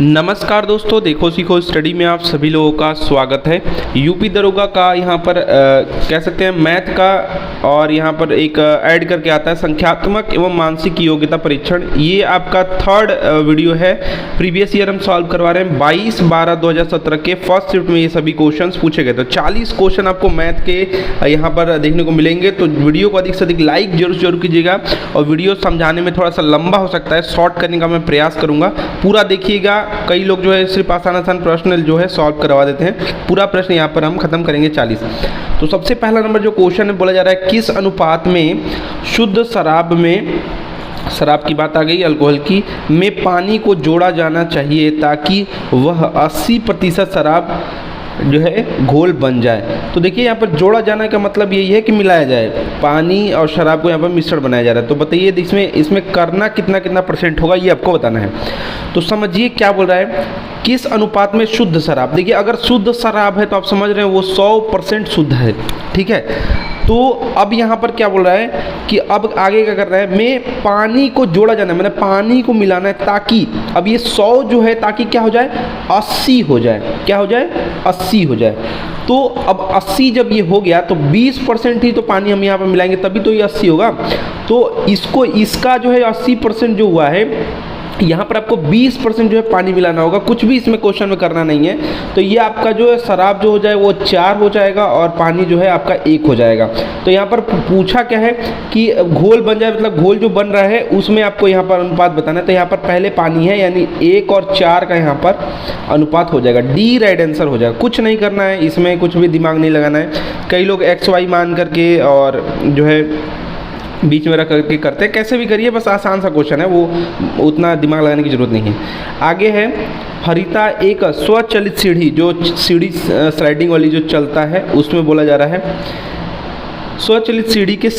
नमस्कार दोस्तों, देखो सीखो स्टडी में आप सभी लोगों का स्वागत है। यूपी दरोगा का यहाँ पर कह सकते हैं मैथ का, और यहाँ पर एक ऐड करके आता है संख्यात्मक एवं मानसिक योग्यता परीक्षण। ये आपका थर्ड वीडियो है। प्रीवियस ईयर हम सॉल्व करवा रहे हैं 22/12/2017 के फर्स्ट शिफ्ट में ये सभी क्वेश्चंस पूछे गए। तो 40 क्वेश्चन आपको मैथ के यहाँ पर देखने को मिलेंगे। तो वीडियो को अधिक से अधिक लाइक जरूर कीजिएगा, और वीडियो समझाने में थोड़ा सा लंबा हो सकता है, शॉर्ट करने का मैं प्रयास करूँगा। पूरा देखिएगा। कई लोग जो है सिर्फ आसान प्रश्न जो है सॉल्व करवा देते हैं। पूरा प्रश्न यहाँ पर हम खत्म करेंगे 40। तो सबसे पहला नंबर जो क्वेश्चन है, बोला जा रहा है किस अनुपात में शुद्ध शराब में, शराब की बात आ गई अल्कोहल की, में पानी को जोड़ा जाना चाहिए ताकि वह 80% शराब जो है घोल बन जाए। तो देखिए यहाँ पर जोड़ा जाना का मतलब यही है कि मिलाया जाए, पानी और शराब को यहाँ पर मिश्रण बनाया जा रहा है। तो बताइए इसमें करना कितना परसेंट होगा, ये आपको बताना है। तो समझिए क्या बोल रहा है, किस अनुपात में शुद्ध शराब। देखिए अगर शुद्ध शराब है तो आप समझ रहे हैं वो 100% शुद्ध है, ठीक है। तो अब यहाँ पर क्या बोल रहा है कि अब आगे क्या कर रहा है, में पानी को जोड़ा जाना है, मैंने पानी को मिलाना है ताकि, अब ये 100 जो है ताकि क्या हो जाए 80 हो जाए, क्या हो जाए 80 हो जाए। तो अब 80 जब ये हो गया तो 20% ही तो पानी हम यहाँ पर मिलाएंगे, तभी तो ये 80 होगा। तो इसका जो है 80% जो हुआ है, यहाँ पर आपको 20% जो है पानी मिलाना होगा। कुछ भी इसमें क्वेश्चन में करना नहीं है। तो ये आपका जो है शराब जो हो जाए वो 4 हो जाएगा, और पानी जो है आपका 1 हो जाएगा। तो यहाँ पर पूछा क्या है कि घोल बन जाए, मतलब घोल जो बन रहा है उसमें आपको यहाँ पर अनुपात बताना है। तो यहाँ पर पहले पानी है, यानी 1 और 4 का यहाँ पर अनुपात हो जाएगा। डी राइट आंसर हो जाएगा। कुछ नहीं करना है, इसमें कुछ भी दिमाग नहीं लगाना है। कई लोग XY मान करके और जो है बीच में रख करके करते हैं, कैसे भी करिए, बस आसान सा क्वेश्चन है, वो उतना दिमाग लगाने की जरूरत नहीं है। आगे है हरिता एक स्वचालित सीढ़ी, जो सीढ़ी स्लाइडिंग वाली जो चलता है उसमें बोला जा रहा है स्वचालित सीढ़ी के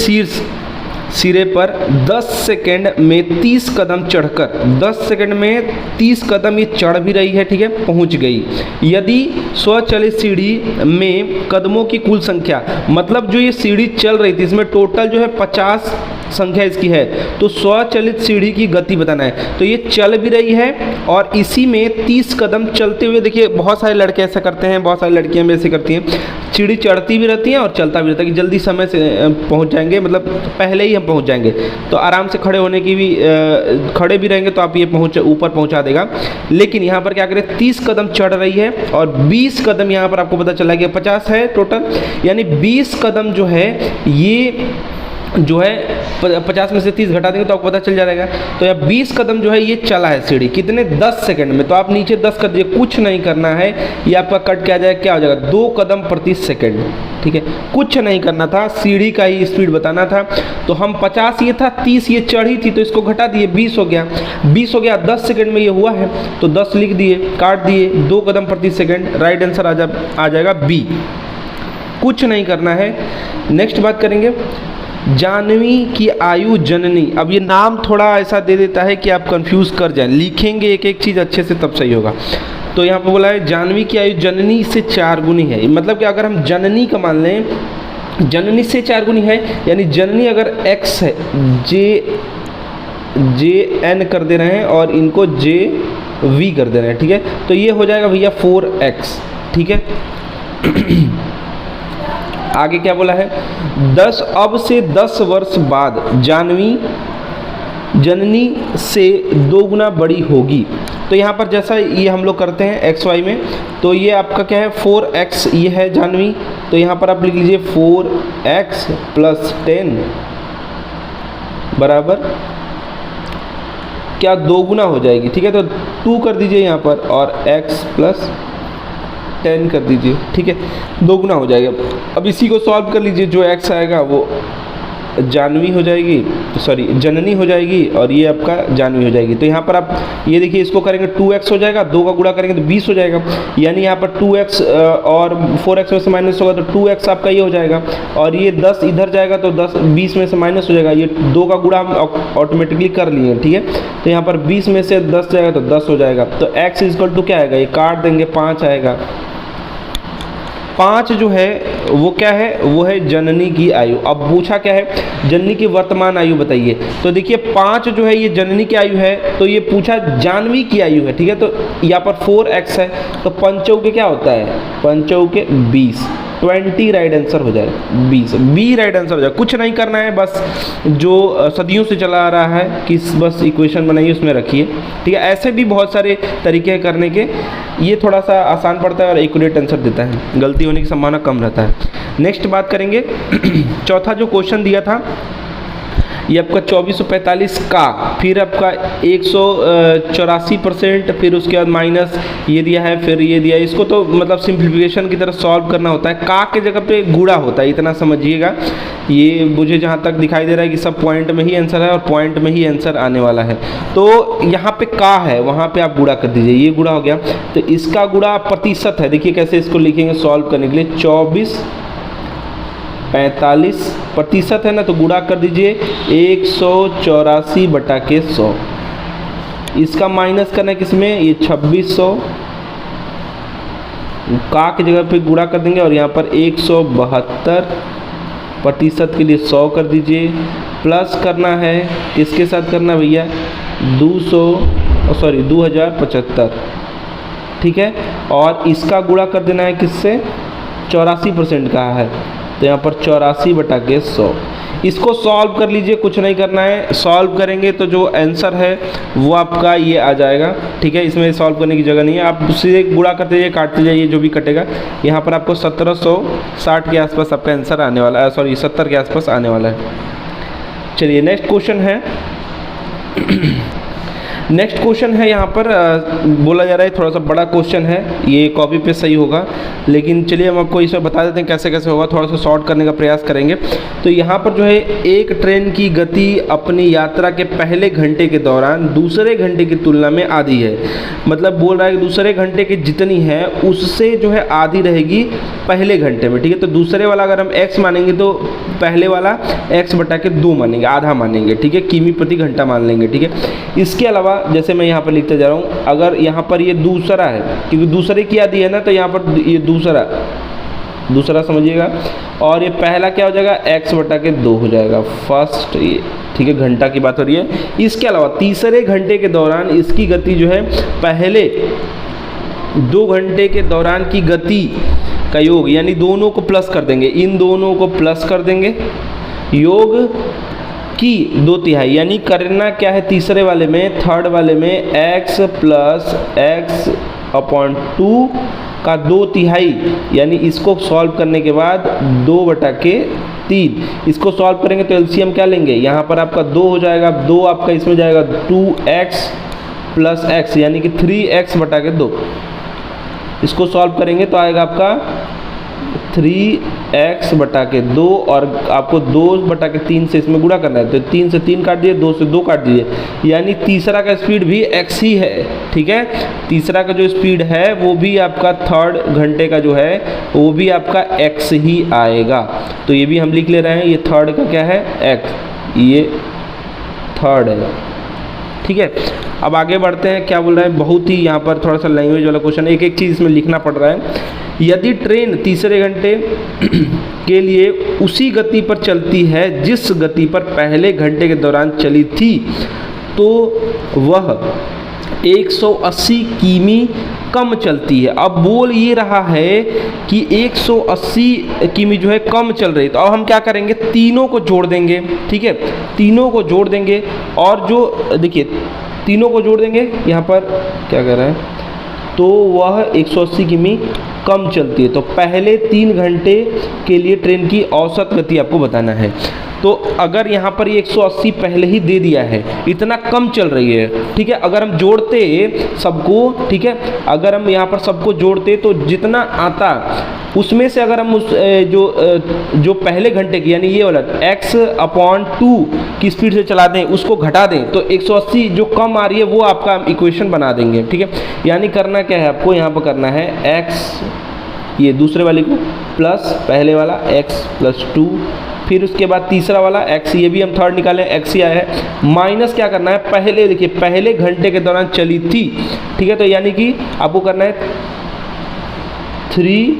सिरे पर 10 सेकेंड में 30 कदम चढ़कर, 10 सेकेंड में 30 कदम ये चढ़ भी रही है, ठीक है, पहुंच गई। यदि स्वचालित सीढ़ी में कदमों की कुल संख्या, मतलब जो ये सीढ़ी चल रही थी इसमें टोटल जो है 50 संख्या इसकी है, तो स्वचालित सीढ़ी की गति बताना है। तो ये चल भी रही है और इसी में 30 कदम चलते हुए, देखिए बहुत सारे लड़के ऐसा करते हैं, बहुत सारी लड़कियां भी ऐसे करती हैं, सीढ़ी चढ़ती भी रहती हैं और चलता भी रहता है कि जल्दी समय से पहुंच जाएंगे, मतलब पहले ही हम पहुंच जाएंगे। तो आराम से खड़े होने की भी, खड़े भी रहेंगे तो आप ये ऊपर पहुंचा देगा। लेकिन यहाँ पर क्या करें, 30 कदम चढ़ रही है और 20 कदम यहाँ पर आपको पता चला कि 50 है टोटल, यानी 20 कदम जो है ये जो है 50 में से 30 घटा देंगे तो आपको पता चल जाएगा। तो यह 20 कदम जो है ये चला है सीढ़ी, कितने 10 सेकंड में। तो आप नीचे 10 कर दीजिए, कुछ नहीं करना है, ये आपका कट क्या आ जाएगा, क्या हो जाएगा 2 कदम प्रति सेकंड, ठीक है। कुछ नहीं करना था, सीढ़ी का ही स्पीड बताना था। तो हम 50 ये था, 30 ये चढ़ी थी, तो इसको घटा दिए, 20 हो गया, 20 हो गया, 10 सेकंड में ये हुआ है तो 10 लिख दिए, काट दिए, 2 कदम प्रति सेकंड। राइट आंसर आ जाएगा बी। कुछ नहीं करना है। नेक्स्ट बात करेंगे, जानवी की आयु जननी। अब ये नाम थोड़ा ऐसा दे देता है कि आप कंफ्यूज कर जाएं, लिखेंगे एक एक चीज़ अच्छे से तब सही होगा। तो यहाँ पे बोला है जानवी की आयु जननी से 4 गुनी है, मतलब कि अगर हम जननी का मान लें, जननी से 4 गुनी है, यानी जननी अगर x है, जे एन कर दे रहे हैं और इनको जे वी कर दे रहे हैं, ठीक है। तो ये हो जाएगा भैया 4x, ठीक है। आगे क्या बोला है, अब से 10 वर्ष बाद जननी से 2 गुना बड़ी होगी। तो यहाँ पर जैसा ये हम लोग करते हैं XY में, तो ये आपका क्या है 4x, ये है जानवी। तो यहाँ पर आप लिख लीजिए 4x + 10 बराबर क्या 2 गुना हो जाएगी, ठीक है। तो 2 कर दीजिए यहाँ पर और x + 10 कर दीजिए, ठीक है, 2 गुना हो जाएगा। अब इसी को सॉल्व कर लीजिए, जो x आएगा वो जानवी हो जाएगी, सॉरी जननी हो जाएगी, और ये आपका जानवी हो जाएगी। तो यहाँ पर आप ये देखिए, इसको करेंगे 2x हो जाएगा, 2 का गुणा करेंगे तो 20 हो जाएगा, यानी यहाँ पर 2x और 4x में से माइनस होगा तो 2x आपका ये हो जाएगा, और ये 10 इधर जाएगा तो 20 में से माइनस हो जाएगा। ये 2 का गुणा हम ऑटोमेटिकली कर लिए, ठीक है। तो यहाँ पर 20 में से 10 जाएगा तो 10 हो जाएगा। तो x = क्या आएगा, ये काट देंगे 5 आएगा। 5 जो है वो क्या है, वो है जननी की आयु। अब पूछा क्या है, जननी की वर्तमान आयु बताइए। तो देखिए 5 जो है ये जननी की आयु है, तो ये पूछा जानवी की आयु है, ठीक है। तो यहाँ पर 4x है, तो पंचौ के क्या होता है, पंचौ के 20, 20 राइट आंसर हो जाए, 20 बी राइट आंसर हो जाए। कुछ नहीं करना है, बस जो सदियों से चला आ रहा है कि बस इक्वेशन बनाइए उसमें रखिए, ठीक है। ऐसे भी बहुत सारे तरीके हैं करने के, ये थोड़ा सा आसान पड़ता है और एक्यूरेट आंसर देता है, गलती होने की संभावना कम रहता है। नेक्स्ट बात करेंगे चौथा जो क्वेश्चन दिया था ये आपका 2445 का, फिर आपका 184%, फिर उसके बाद माइनस ये दिया है, फिर ये दिया है। इसको तो मतलब सिंप्लीफिकेशन की तरह सॉल्व करना होता है। का के जगह पे गुणा होता है, इतना समझिएगा। ये मुझे जहाँ तक दिखाई दे रहा है कि सब पॉइंट में ही आंसर है और पॉइंट में ही आंसर आने वाला है। तो यहाँ पे का है, वहाँ पे आप गुणा कर दीजिए, ये गुणा हो गया। तो इसका गुणा प्रतिशत है, देखिए कैसे इसको लिखेंगे सॉल्व करने के लिए। 2445% है ना, तो गुणा कर दीजिए 184/100। इसका माइनस करना है किसमें, ये 2600, का की जगह पे गुणा कर देंगे और यहाँ पर 172% के लिए 100 कर दीजिए। प्लस करना है किसके साथ करना भैया, 2075, ठीक है। और इसका गुणा कर देना है किससे, 84% का है, तो यहाँ पर 84/100। इसको सॉल्व कर लीजिए, कुछ नहीं करना है। सॉल्व करेंगे तो जो आंसर है वो आपका ये आ जाएगा, ठीक है। इसमें सॉल्व करने की जगह नहीं है, आप सीधे गुणा करते जाइए, काटते जाइए, जो भी कटेगा। यहाँ पर आपको 1760 के आसपास आपका आंसर आने वाला है, सॉरी 70 के आसपास आने वाला है। चलिए नेक्स्ट क्वेश्चन है नेक्स्ट क्वेश्चन है यहाँ पर बोला जा रहा है, थोड़ा सा बड़ा क्वेश्चन है, ये कॉपी पे सही होगा, लेकिन चलिए हम आपको इसमें बता देते हैं कैसे कैसे होगा, थोड़ा सा शॉर्ट करने का प्रयास करेंगे। तो यहाँ पर जो है एक ट्रेन की गति अपनी यात्रा के पहले घंटे के दौरान दूसरे घंटे की तुलना में आधी है। मतलब बोल रहा है कि दूसरे घंटे की जितनी है उससे जो है आधी रहेगी पहले घंटे में, ठीक है। तो दूसरे वाला अगर हम x मानेंगे तो पहले वाला x/2 मानेंगे, आधा मानेंगे, ठीक है, किमी प्रति घंटा मान लेंगे, ठीक है। इसके अलावा जैसे मैं यहाँ पर लिखते जा रहा हूँ, अगर यहाँ पर ये दूसरा है, क्योंकि दूसरे की आधी है ना, तो यहाँ पर ये दूसरा समझिएगा, और ये पहला क्या हो जाएगा, x/2 हो जाएगा फर्स्ट, ये ठीक है, घंटा की बात हो रही है। इसके अलावा तीसरे घंटे के दौरान इसकी गति जो है पहले 2 घंटे के दौरान की गति का योग, यानी दोनों को प्लस कर देंगे, इन दोनों को प्लस कर देंगे, योग की 2/3, यानी करना क्या है तीसरे वाले में, थर्ड वाले में x + x/2 का 2/3, यानी इसको सॉल्व करने के बाद 2/3। इसको सॉल्व करेंगे तो एलसीएम क्या लेंगे, यहाँ पर आपका 2 हो जाएगा, 2 आपका इसमें जाएगा 2x + x, यानी कि 3x/2। इसको सॉल्व करेंगे तो आएगा आपका 3x/2, और आपको 2/3 से इसमें गुणा करना है, तो 3 से 3 काट दिए, 2 से 2 काट दिए, यानी तीसरा का स्पीड भी x ही है, ठीक है। तीसरा का जो स्पीड है वो भी आपका थर्ड घंटे का जो है वो भी आपका x ही आएगा। तो ये भी हम लिख ले रहे हैं, ये थर्ड का क्या है, x, ये थर्ड है, ठीक है। अब आगे बढ़ते हैं, क्या बोल रहा है, बहुत ही यहाँ पर थोड़ा सा लैंग्वेज वाला क्वेश्चन है, एक एक चीज़ इसमें लिखना पड़ रहा है। यदि ट्रेन तीसरे घंटे के लिए उसी गति पर चलती है जिस गति पर पहले घंटे के दौरान चली थी, तो वह 180 किमी कम चलती है। अब बोल ये रहा है कि 180 किमी जो है कम चल रही है, तो अब हम क्या करेंगे, तीनों को जोड़ देंगे, ठीक है, तीनों को जोड़ देंगे, और जो देखिए तीनों को जोड़ देंगे, यहाँ पर क्या कह रहा है, तो वह 180 किमी कम चलती है। तो पहले 3 घंटे के लिए ट्रेन की औसत गति आपको बताना है। तो अगर यहाँ पर ये 180 पहले ही दे दिया है, इतना कम चल रही है, ठीक है। अगर हम जोड़ते सबको, ठीक है, अगर हम यहाँ पर सबको जोड़ते तो जितना आता उसमें से अगर हम उस जो पहले घंटे की, यानी ये वाला x/2 की स्पीड से चला दें, उसको घटा दें, तो 180 जो कम आ रही है वो आपका इक्वेशन बना देंगे, ठीक है। यानी करना क्या है आपको, यहाँ पर करना है x, ये दूसरे वाले को प्लस पहले वाला x + 2, फिर उसके बाद तीसरा वाला x, ये भी हम थर्ड निकालें, x ही आया है, माइनस क्या करना है, पहले देखिए पहले घंटे के दौरान चली थी, ठीक है। तो यानी कि आपको करना है 3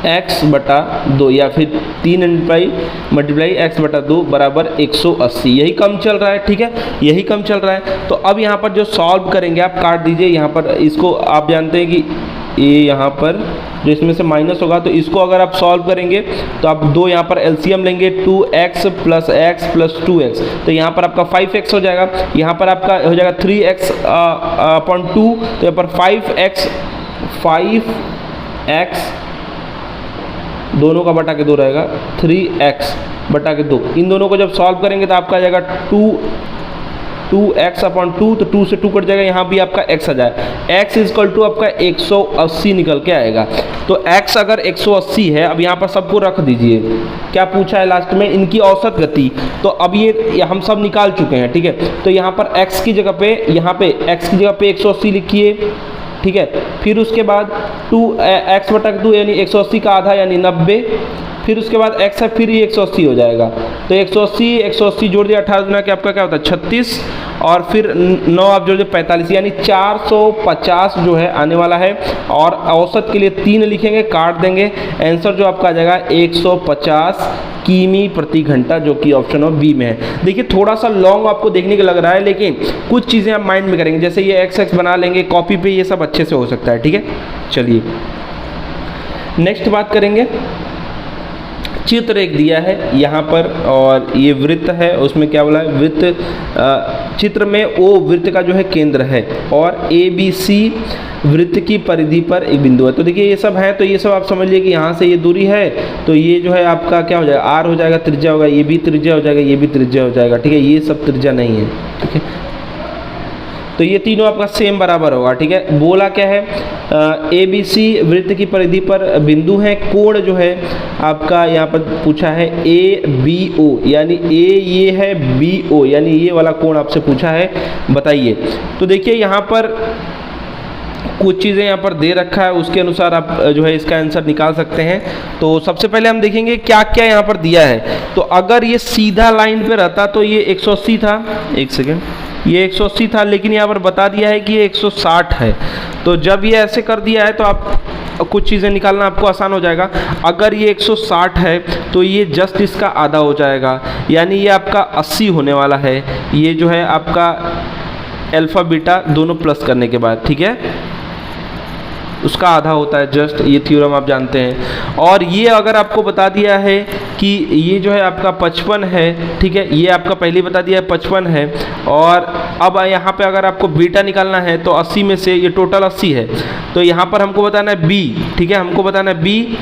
x बटा 2 या फिर 3 मल्टीप्लाई x बटा 2 बराबर 180। यही कम चल रहा है, ठीक है, यही कम चल रहा है। तो अब यहाँ पर जो सॉल्व करेंगे आप काट दीजिए, यहाँ पर इसको आप जानते हैं कि ये यहाँ पर जो इसमें से माइनस होगा, तो इसको अगर आप सॉल्व करेंगे तो आप दो यहाँ पर एलसीएम लेंगे, 2x plus x plus 2x, तो यहाँ पर आपका 5x हो जाएगा। यहाँ पर आपका हो जाएगा 3x अपॉन 2, तो यहाँ पर 5x दोनों का बटा के 2 रहेगा, 3x बटा के 2। इन दोनों को जब सॉल्व करेंगे तो आपका आ जाएगा 2x अपॉन 2, तो 2 से 2 कट जाएगा, यहाँ भी आपका x आ जाएगा। x इजकल टू आपका 180 निकल के आएगा। तो x अगर 180 है, अब यहाँ पर सबको रख दीजिए, क्या पूछा है लास्ट में, इनकी औसत गति। तो अब ये हम सब निकाल चुके हैं, ठीक है। तो यहाँ पर x की जगह पे, यहाँ पे x की जगह पे 180 लिखिए, ठीक है। फिर उसके बाद 2x बटा 2 यानी 180 का आधा यानी 90, फिर उसके बाद x है, फिर ये 180 हो जाएगा। तो 180 जोड़ दिया, 18 गुना के आपका क्या होता है 36, और फिर 9 आप जोड़ दिए 45, यानी 450 जो है आने वाला है। और औसत के लिए 3 लिखेंगे, काट देंगे, आंसर जो आपका आ जाएगा 150 किमी प्रति घंटा, जो कि ऑप्शन ऑफ बी में है। देखिए थोड़ा सा लॉन्ग आपको देखने को लग रहा है, लेकिन कुछ चीज़ें आप माइंड में करेंगे, जैसे ये x बना लेंगे कॉपी पे, ये सब अच्छे से हो सकता है, ठीक है। चलिए नेक्स्ट बात करेंगे। चित्र एक दिया है यहाँ पर, और ये वृत्त है, उसमें क्या बोला है, वृत्त चित्र में ओ वृत्त का जो है केंद्र है, और ABC वृत्त की परिधि पर एक बिंदु है। तो देखिए ये सब है, तो ये सब आप समझ लीजिए कि यहाँ से ये दूरी है, तो ये जो है आपका क्या हो जाएगा, r हो जाएगा, त्रिज्या होगा, ये भी त्रिज्या हो जाएगा, ये भी त्रिज्या हो जाएगा, ठीक है। ये सब त्रिज्या नहीं है, ठीक है। तो ये तीनों आपका सेम बराबर होगा, ठीक है। बोला क्या है, ABC वृत्त की परिधि पर बिंदु है, कोण जो है आपका यहाँ पर पूछा है ABO, यानी A ये है, BO यानी ये वाला कोण आपसे पूछा है, बताइए। तो देखिए यहाँ पर कुछ चीज़ें यहाँ पर दे रखा है, उसके अनुसार आप जो है इसका आंसर निकाल सकते हैं। तो सबसे पहले हम देखेंगे क्या क्या यहाँ पर दिया है। तो अगर ये सीधा लाइन पे रहता तो ये 180 था, एक सेकेंड, ये 180 था, लेकिन यहाँ पर बता दिया है कि ये 160 है। तो जब ये ऐसे कर दिया है तो आप कुछ चीज़ें निकालना आपको आसान हो जाएगा। अगर ये 160 है तो ये जस्ट इसका आधा हो जाएगा, यानी ये आपका 80 होने वाला है। ये जो है आपका अल्फ़ा बीटा दोनों प्लस करने के बाद, ठीक है, उसका आधा होता है जस्ट, ये थ्योरम आप जानते हैं। और ये अगर आपको बता दिया है कि ये जो है आपका 55 है, ठीक है, ये आपका पहले बता दिया है 55 है। और अब यहाँ पे अगर आपको बीटा निकालना है तो 80 में से ये टोटल 80 है, तो यहाँ पर हमको बताना है बी, ठीक है, हमको बताना है बी,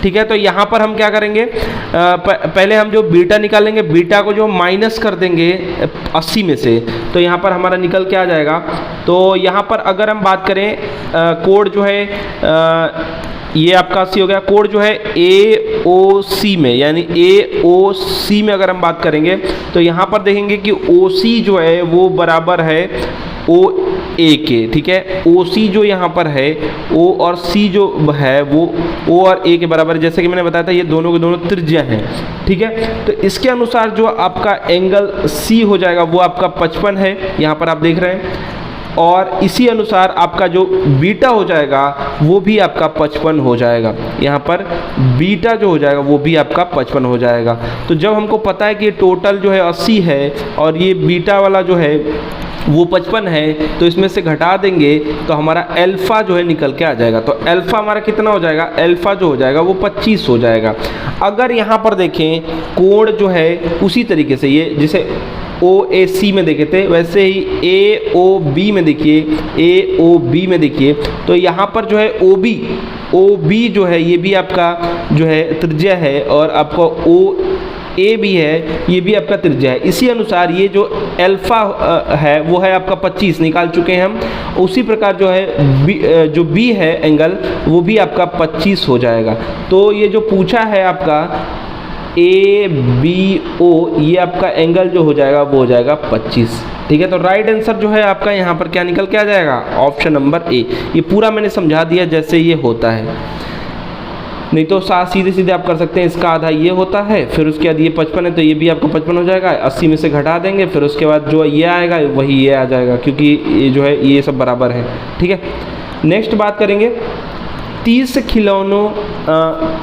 ठीक है। तो यहाँ पर हम क्या करेंगे, पहले हम जो बीटा निकालेंगे, बीटा को जो माइनस कर देंगे 80 में से, तो यहाँ पर हमारा निकल के आ जाएगा। तो यहाँ पर अगर हम बात करें कोड जो है ये आपका 80 हो गया। कोड जो है AOC में, यानी AOC में अगर हम बात करेंगे तो यहाँ पर देखेंगे कि OC जो है वो बराबर है OA के, ठीक है। OC जो यहाँ पर है, O और C जो है वो O और A के बराबर है। जैसे कि मैंने बताया था ये दोनों के दोनों त्रिज्या हैं, ठीक है। तो इसके अनुसार जो आपका एंगल C हो जाएगा वो आपका 55 है, यहाँ पर आप देख रहे हैं। और इसी अनुसार आपका जो बीटा हो जाएगा वो भी आपका 55 हो जाएगा, यहाँ पर बीटा जो हो जाएगा वो भी आपका 55 हो जाएगा। तो जब हमको पता है कि ये टोटल जो है 80 है और ये बीटा वाला जो है वो 55 है, तो इसमें से घटा देंगे तो हमारा अल्फ़ा जो है निकल के आ जाएगा। तो अल्फ़ा हमारा कितना हो जाएगा, अल्फ़ा जो हो जाएगा वो 25 हो जाएगा। अगर यहाँ पर देखें कोण जो है उसी तरीके से, ये जैसे OAC में देखे थे वैसे ही AOB में देखिए, AOB में देखिए, तो यहाँ पर जो है OB जो है ये भी आपका जो है त्रिज्या है, और आपका OA भी है, ये भी आपका त्रिज्या है। इसी अनुसार ये जो अल्फ़ा है वो है आपका 25 निकाल चुके हैं हम। उसी प्रकार जो है जो B है एंगल वो भी आपका 25 हो जाएगा। तो ये जो पूछा है आपका ABO, ये आपका एंगल जो हो जाएगा वो हो जाएगा 25, ठीक है। तो राइट आंसर जो है आपका यहाँ पर क्या निकल के आ जाएगा, ऑप्शन नंबर A। ये पूरा मैंने समझा दिया जैसे ये होता है, नहीं तो सीधे सीधे आप कर सकते हैं। इसका आधा ये होता है, फिर उसके बाद ये 55 है तो ये भी आपका 55 हो जाएगा, 80 में से घटा देंगे, फिर उसके बाद जो ये आएगा वही ये आ जाएगा, क्योंकि ये जो है ये सब बराबर है, ठीक है। नेक्स्ट बात करेंगे 30 खिलौनों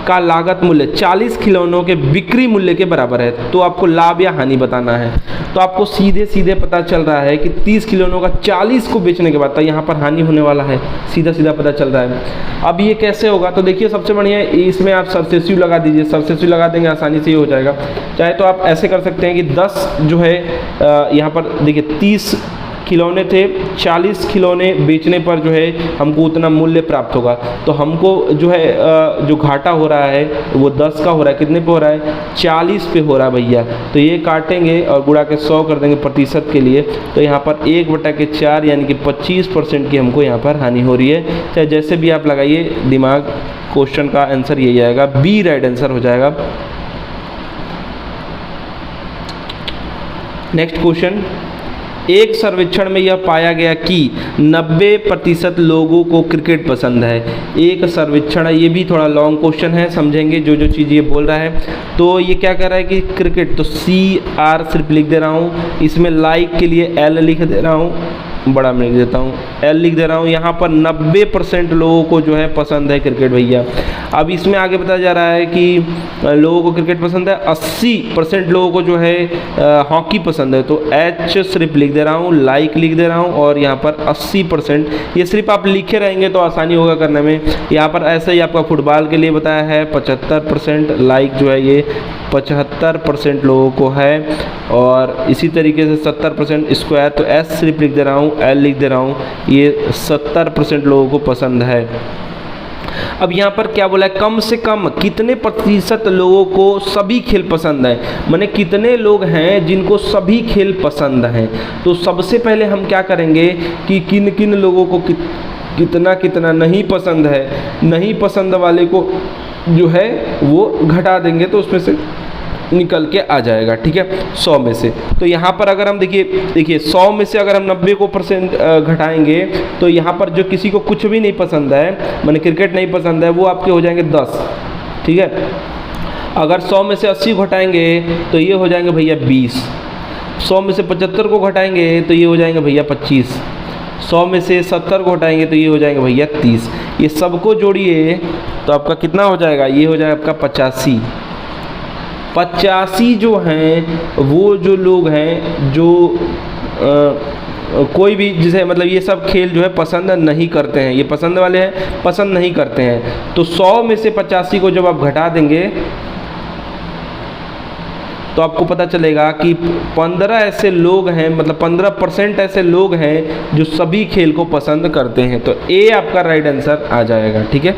का लागत मूल्य 40 खिलौनों के बिक्री मूल्य के बराबर है, तो आपको लाभ या हानि बताना है। तो आपको सीधे सीधे पता चल रहा है कि 30 खिलौनों का 40 को बेचने के बाद तो यहाँ पर हानि होने वाला है, सीधा सीधा पता चल रहा है। अब ये कैसे होगा, तो देखिए सबसे बढ़िया है इसमें आप सबसेसिव लगा दीजिए, सबसेसिव लगा देंगे आसानी से ये हो जाएगा। चाहे तो आप ऐसे कर सकते हैं कि 10 जो है यहाँ पर देखिए 30 खिलौने थे, 40 खिलौने बेचने पर जो है हमको उतना मूल्य प्राप्त होगा। तो हमको जो है जो घाटा हो रहा है वो 10 का हो रहा है, कितने पे हो रहा है, 40 पे हो रहा है भैया। तो ये काटेंगे और गुणा के 100 कर देंगे प्रतिशत के लिए, तो यहाँ पर 1/4 यानी कि 25% की हमको यहाँ पर हानि हो रही है। चाहे जैसे भी आप लगाइए दिमाग, क्वेश्चन का आंसर यही आएगा, बी राइट आंसर हो जाएगा। नेक्स्ट क्वेश्चन, एक सर्वेक्षण में यह पाया गया कि 90% लोगों को क्रिकेट पसंद है। एक सर्वेक्षण है, ये भी थोड़ा लॉन्ग क्वेश्चन है, समझेंगे जो जो चीज़ ये बोल रहा है। तो ये क्या कह रहा है कि क्रिकेट, तो CR सिर्फ लिख दे रहा हूँ, इसमें लाइक के लिए L लिख दे रहा हूँ, बड़ा मैं लिख देता हूँ, L लिख दे रहा हूँ। यहाँ पर 90% लोगों को जो है पसंद है क्रिकेट भैया। अब इसमें आगे बताया जा रहा है कि लोगों को क्रिकेट पसंद है, 80% लोगों को जो है हॉकी पसंद है। तो H सिर्फ लिख दे रहा हूँ, लाइक लिख दे रहा हूँ, और यहाँ पर 80%, ये सिर्फ आप लिखे रहेंगे तो आसानी होगा करने में। यहाँ पर ऐसे ही आपका फुटबॉल के लिए बताया है 75% लाइक जो है ये 75% लोगों को है, और इसी तरीके से 70% स्क्वायर, तो S सिर्फ लिख दे रहा हूँ, L लिख दे रहा हूँ, ये 70% लोगों को पसंद है। अब यहाँ पर क्या बोला है, कम से कम कितने प्रतिशत लोगों को सभी खेल पसंद है, माने कितने लोग हैं जिनको सभी खेल पसंद हैं। तो सबसे पहले हम क्या करेंगे कि किन किन लोगों को कितना कितना नहीं पसंद है, नहीं पसंद वाले को जो है वो घटा देंगे, तो उसमें से निकल के आ जाएगा, ठीक है, 100 में से। तो यहाँ पर अगर हम देखिए 100 में से अगर हम 90% घटाएंगे, तो यहाँ पर जो किसी को कुछ भी नहीं पसंद है, माने क्रिकेट नहीं पसंद है, वो आपके हो जाएंगे 10, ठीक है। अगर 100 में से 80 घटाएंगे तो ये हो जाएंगे भैया 20, 100 में से 75 को घटाएंगे तो ये हो जाएंगे भैया 25, 100 में से 70 को घटाएंगे तो ये हो जाएंगे भैया 30। ये सबको जोड़िए तो आपका कितना हो जाएगा, ये हो जाएगा आपका 85 जो हैं वो जो लोग हैं जो कोई भी जिसे मतलब ये सब खेल जो है पसंद नहीं करते हैं, ये पसंद वाले हैं, पसंद नहीं करते हैं। तो 100 में से 85 को जब आप घटा देंगे तो आपको पता चलेगा कि 15 ऐसे लोग हैं, मतलब 15% ऐसे लोग हैं जो सभी खेल को पसंद करते हैं। तो ए आपका राइट आंसर आ जाएगा, ठीक है।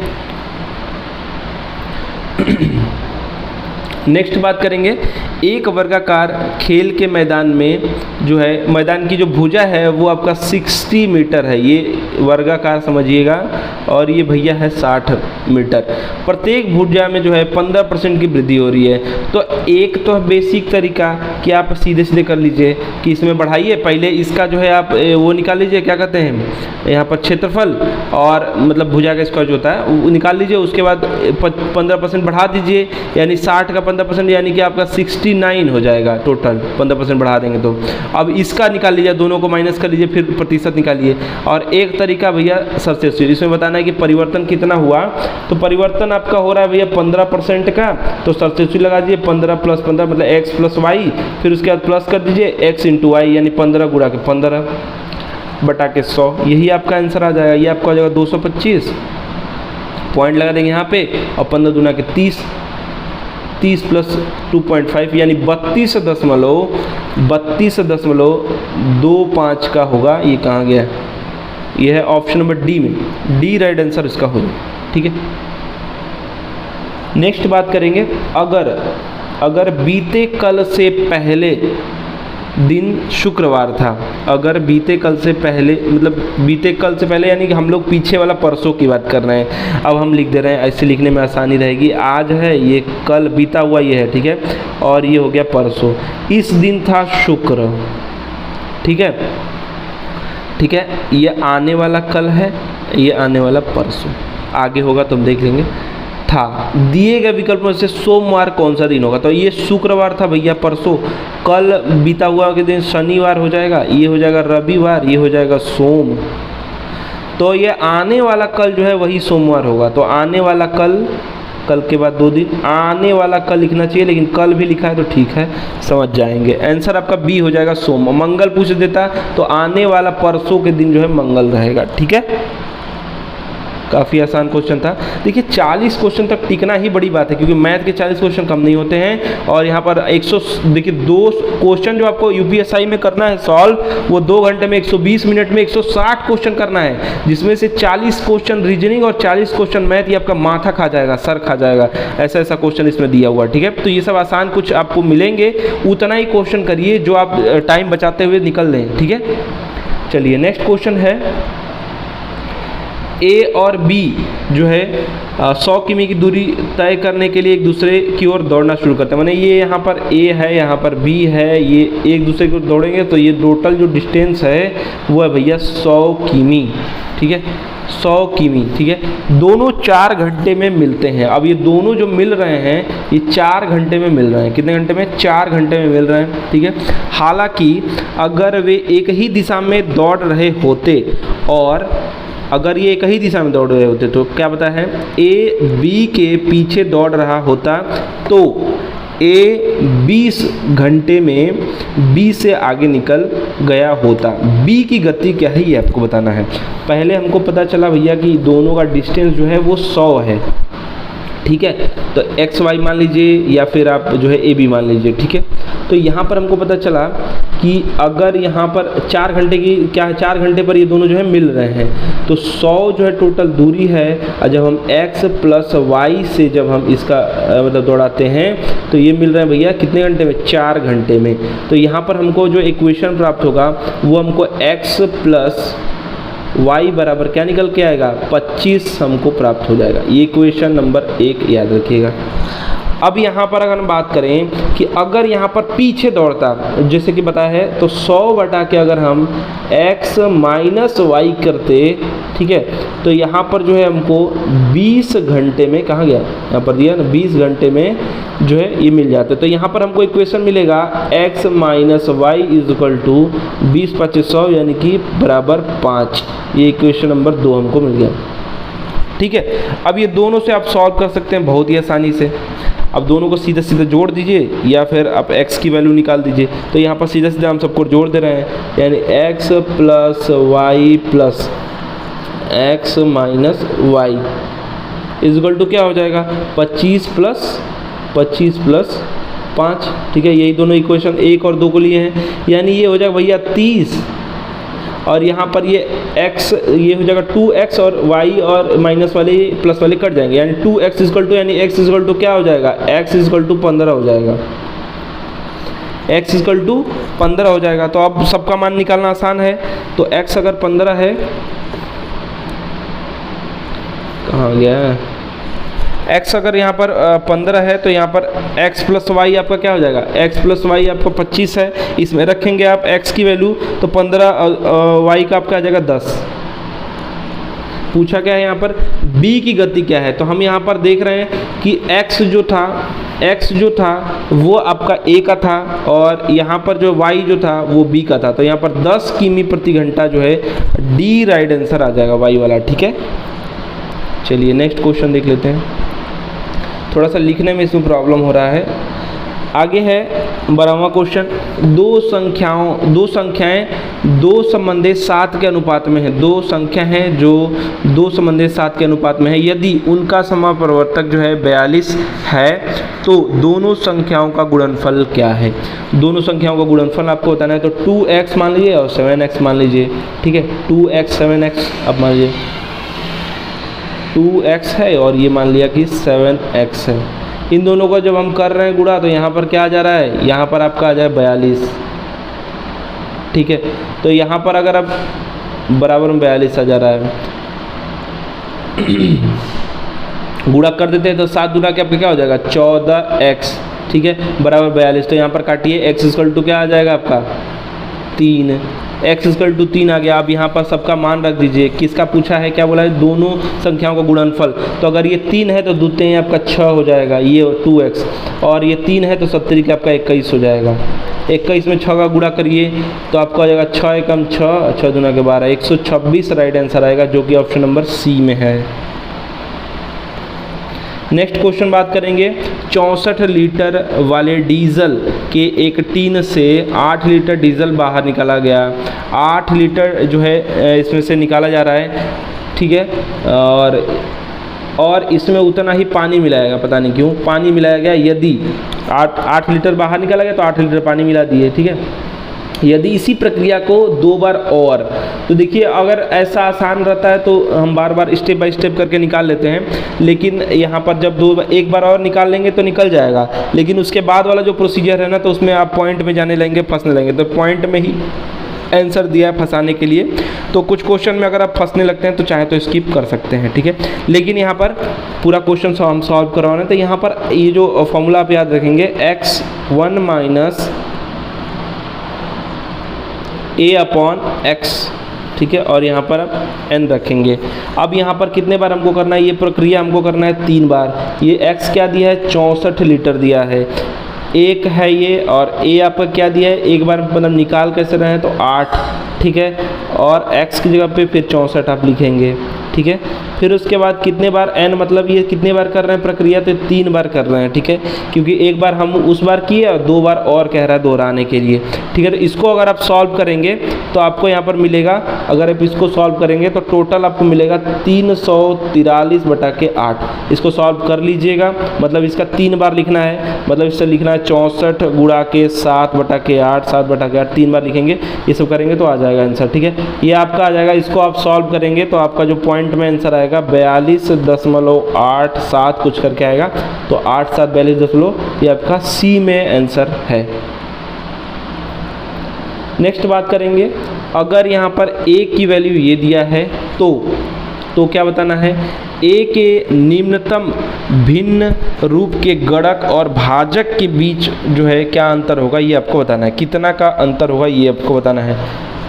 नेक्स्ट बात करेंगे, एक वर्गाकार खेल के मैदान में जो है, मैदान की जो भुजा है वो आपका 60 मीटर है, ये वर्गाकार समझिएगा, और ये भैया है 60 मीटर। प्रत्येक भुजा में जो है 15% की वृद्धि हो रही है। तो एक तो बेसिक तरीका कि आप सीधे सीधे कर लीजिए कि इसमें बढ़ाइए, पहले इसका जो है आप वो निकाल लीजिए, क्या कहते हैं यहाँ पर क्षेत्रफल, और मतलब भुजा का स्क्वायर जो होता है वो निकाल लीजिए, उसके बाद 15% बढ़ा दीजिए, यानी 60 का 15% यानी कि आपका 69 हो जाएगा टोटल, 15% बढ़ा देंगे तो। अब इसका निकाल लीजिए, दोनों को माइनस कर लीजिए, फिर प्रतिशत निकालिए। और एक तरीका भैया सबसे इसमें बताना है कि परिवर्तन कितना हुआ, तो परिवर्तन आपका हो रहा है भैया 15% का, तो सबसे लगा दीजिए 15 + 15 मतलब x + y, फिर उसके बाद प्लस कर दीजिए x × y, यानी 15 × 15 बटा के 100, यही आपका आंसर आ जाएगा। ये आपका हो जाएगा 225, पॉइंट लगा देंगे यहाँ पे, और 15 दूना के 30, 30 + 2.5 यानी 32.25 का होगा। ये कहाँ गया, ये है ऑप्शन नंबर डी में, डी राइट आंसर इसका हो जाए, ठीक है। नेक्स्ट बात करेंगे, अगर बीते कल से पहले दिन शुक्रवार था, अगर बीते कल से पहले मतलब बीते कल से पहले यानी कि हम लोग पीछे वाला परसों की बात कर रहे हैं। अब हम लिख दे रहे हैं, ऐसे लिखने में आसानी रहेगी। आज है, ये कल बीता हुआ ये है, ठीक है, और ये हो गया परसों। इस दिन था शुक्र, ठीक है, ठीक है, ये आने वाला कल है, ये आने वाला परसों, आगे होगा तो हम देख लेंगे। था दिए गए विकल्प में से सोमवार कौन सा दिन होगा, तो ये शुक्रवार था भैया परसों, कल बीता हुआ के दिन शनिवार हो जाएगा, ये हो जाएगा रविवार, ये हो जाएगा सोम। तो ये आने वाला कल जो है वही सोमवार होगा। तो आने वाला कल, कल के बाद 2 दिन, आने वाला कल लिखना चाहिए, लेकिन कल भी लिखा है तो ठीक है, समझ जाएंगे। आंसर आपका बी हो जाएगा सोम। मंगल पूछ देता तो आने वाला परसों के दिन जो है मंगल रहेगा। ठीक है, काफ़ी आसान क्वेश्चन था। देखिए 40 क्वेश्चन तक टिकना ही बड़ी बात है, क्योंकि मैथ के 40 क्वेश्चन कम नहीं होते हैं। और यहाँ पर 100 देखिए 2 क्वेश्चन जो आपको यूपीएसआई में करना है सॉल्व, वो 2 घंटे में 120 मिनट में 160 क्वेश्चन करना है, जिसमें से 40 क्वेश्चन रीजनिंग और 40 क्वेश्चन मैथ। ये आपका माथा खा जाएगा, सर खा जाएगा, ऐसा ऐसा क्वेश्चन इसमें दिया हुआ। ठीक है, तो ये सब आसान कुछ आपको मिलेंगे, उतना ही क्वेश्चन करिए जो आप टाइम बचाते हुए निकल लें। ठीक है, चलिए नेक्स्ट क्वेश्चन है, ए और बी जो है 100 किमी की दूरी तय करने के लिए एक दूसरे की ओर दौड़ना शुरू करते हैं। माने ये यहाँ पर ए है, यहाँ पर बी है, ये एक दूसरे की ओर दौड़ेंगे तो ये टोटल जो डिस्टेंस है वो है भैया 100 किमी। ठीक है, 100 किमी। ठीक है, दोनों 4 घंटे में मिलते हैं। अब ये दोनों जो मिल रहे हैं ये 4 घंटे में मिल रहे हैं। कितने घंटे में? 4 घंटे में मिल रहे हैं। ठीक है, हालांकि अगर वे एक ही दिशा में दौड़ रहे होते, और अगर ये एक ही दिशा में दौड़ रहे होते तो क्या पता है, ए बी के पीछे दौड़ रहा होता तो ए 20 घंटे में बी से आगे निकल गया होता। बी की गति क्या है ये आपको बताना है। पहले हमको पता चला भैया कि दोनों का डिस्टेंस जो है वो 100 है। ठीक है, तो एक्स वाई मान लीजिए या फिर आप जो है ए बी मान लीजिए। ठीक है, तो यहाँ पर हमको पता चला कि अगर यहाँ पर 4 घंटे की क्या है, 4 घंटे पर ये दोनों जो है मिल रहे हैं, तो 100 जो है टोटल दूरी है। और जब हम x प्लस वाई से जब हम इसका मतलब दौड़ाते हैं तो ये मिल रहे हैं भैया कितने घंटे में? 4 घंटे में। तो यहाँ पर हमको जो इक्वेशन प्राप्त होगा वो हमको x प्लस y बराबर क्या निकल के आएगा? 25 हमको प्राप्त हो जाएगा। ये इक्वेशन नंबर 1 याद रखिएगा। अब यहाँ पर अगर हम बात करें कि अगर यहाँ पर पीछे दौड़ता, जैसे कि बताया है, तो 100 बटा के अगर हम x माइनस वाई करते, ठीक है, तो यहाँ पर जो है हमको 20 घंटे में, कहाँ गया, यहाँ पर दिया ना, 20 घंटे में जो है ये मिल जाता है। तो यहाँ पर हमको इक्वेशन मिलेगा x minus y is equal to 20 25 100 यानी कि बराबर 5। ये इक्वेशन नंबर 2 हमको मिल गया। ठीक है, अब ये दोनों से आप सॉल्व कर सकते हैं बहुत ही आसानी से। अब दोनों को सीधा सीधा जोड़ दीजिए या फिर आप x की वैल्यू निकाल दीजिए। तो यहाँ पर सीधा सीधा हम सबको जोड़ दे रहे हैं, यानी x plus y plus x minus y is equal to क्या हो जाएगा? 25 प्लस 5। ठीक है, यही दोनों इक्वेशन 1 और 2 को लिए हैं, यानी ये हो जाएगा भैया 30। और यहाँ पर ये x ये हो जाएगा 2x और y और माइनस वाले प्लस वाले कट जाएंगे, यानी 2x इक्वल टू, यानी x इक्वल टू क्या हो जाएगा? x इक्वल टू 15 हो जाएगा। x इक्वल टू 15 हो जाएगा। तो अब सबका मान निकालना आसान है। तो x अगर 15 है, कहाँ गया x अगर यहाँ पर 15 है तो यहाँ पर x प्लस वाई आपका क्या हो जाएगा? x प्लस वाई आपका 25 है, इसमें रखेंगे आप x की वैल्यू, तो 15 y का आपका आ जाएगा 10। पूछा क्या है यहाँ पर? b की गति क्या है? तो हम यहाँ पर देख रहे हैं कि x जो था वो आपका a का था, और यहाँ पर जो y जो था वो b का था। तो यहाँ पर 10 किमी प्रति घंटा जो है डी राइट आंसर आ जाएगा y वाला। ठीक है, चलिए नेक्स्ट क्वेश्चन देख लेते हैं। थोड़ा सा लिखने में इसमें प्रॉब्लम हो रहा है। आगे है 12वां क्वेश्चन, दो संख्याएं 2 संबंधे 7 के अनुपात में है। 2 संख्या हैं जो 2 संबंधे 7 के अनुपात में है। यदि उनका समापरिवर्तक जो है 42 है तो दोनों संख्याओं का गुणनफल क्या है? दोनों संख्याओं का गुणनफल आपको बताना है। तो 2x मान लीजिए और 7x मान लीजिए। ठीक है, 2x 7x अब मान लीजिए 2x है और ये मान लिया कि 7x है। इन दोनों को जब हम कर रहे हैं गुणा तो यहाँ पर क्या आ जा रहा है? यहाँ पर आपका आ जाए 42। ठीक है, तो यहाँ पर अगर अब बराबर में 42 आ जा रहा है, गुणा कर देते हैं तो 7 गुना के आपका क्या हो जाएगा? 14x। ठीक है, बराबर 42। तो यहाँ पर काटिए, x इक्वल टू क्या आ जाएगा आपका? 3। x इक्वल टू 3 आ गया। अब यहाँ पर सबका मान रख दीजिए। किसका पूछा है, क्या बोला है? दोनों संख्याओं का गुणनफल। तो अगर ये 3 है तो दूसरे आपका 6 हो जाएगा, ये 2x, और ये 3 है तो 70 का आपका 21 हो जाएगा। 21 में 6 का गुणा करिए तो आपको आ जाएगा 6 एकम 6, 6 दूना के 12, 126 राइट आंसर आएगा, जो कि ऑप्शन नंबर सी में है। नेक्स्ट क्वेश्चन बात करेंगे, 64 लीटर वाले डीजल के एक टीन से 8 लीटर डीजल बाहर निकाला गया। 8 लीटर जो है इसमें से निकाला जा रहा है, ठीक है, और इसमें उतना ही पानी मिलाएगा, पता नहीं क्यों पानी मिलाया गया। यदि 8 लीटर बाहर निकाला गया तो 8 लीटर पानी मिला दिए, ठीक है। यदि इसी प्रक्रिया को 2 बार और, तो देखिए अगर ऐसा आसान रहता है तो हम बार बार स्टेप बाय स्टेप करके निकाल लेते हैं, लेकिन यहाँ पर जब एक बार और निकाल लेंगे तो निकल जाएगा, लेकिन उसके बाद वाला जो प्रोसीजर है ना, तो उसमें आप पॉइंट में जाने लगेंगे, फंसने लगेंगे। तो पॉइंट में ही आंसर दिया है फंसाने के लिए, तो कुछ क्वेश्चन में अगर आप फंसने लगते हैं तो चाहे तो स्किप कर सकते हैं, ठीक है। लेकिन यहाँ पर पूरा क्वेश्चन हम सॉल्व करवाना है, तो यहाँ पर ये जो फॉर्मूला आप याद रखेंगे, x1 minus a upon x, ठीक है, और यहाँ पर आप n रखेंगे। अब यहाँ पर कितने बार हमको करना है, ये प्रक्रिया हमको करना है 3 बार। ये x क्या दिया है, 64 लीटर दिया है, एक है ये, और a आपका क्या दिया है, एक बार मतलब निकाल कैसे रहे हैं तो 8, ठीक है, और x की जगह पे फिर 64 आप लिखेंगे, ठीक है। फिर उसके बाद कितने बार n, मतलब ये कितने बार कर रहे हैं प्रक्रिया, तो 3 बार कर रहे हैं, ठीक है, क्योंकि एक बार हम उस बार किए और 2 बार और कह रहा है दोहराने के लिए, ठीक है। तो इसको अगर आप सॉल्व करेंगे तो आपको यहाँ पर मिलेगा, अगर आप इसको सॉल्व करेंगे तो टोटल आपको मिलेगा 343/8। इसको सॉल्व कर लीजिएगा, मतलब इसका 3 बार लिखना है, मतलब इससे लिखना है 64 गुणा के 7/8, 7/8 3 बार लिखेंगे, ये सब करेंगे तो आ जाएगा आंसर, ठीक है। ये आपका आ जाएगा, इसको आप सॉल्व करेंगे तो आपका जो पॉइंट में आंसर आएगा 42.87 कुछ करके आएगा, तो 8 7 42, ये आपका सी में आंसर है। नेक्स्ट बात करेंगे, अगर यहाँ पर a की वैल्यू ये दिया है तो क्या बताना है, a के निम्नतम भिन्न रूप के गणक और भाजक के बीच जो है क्या अंतर होगा, ये आपको बताना है। कितना का अंतर होगा ये आपको बताना है।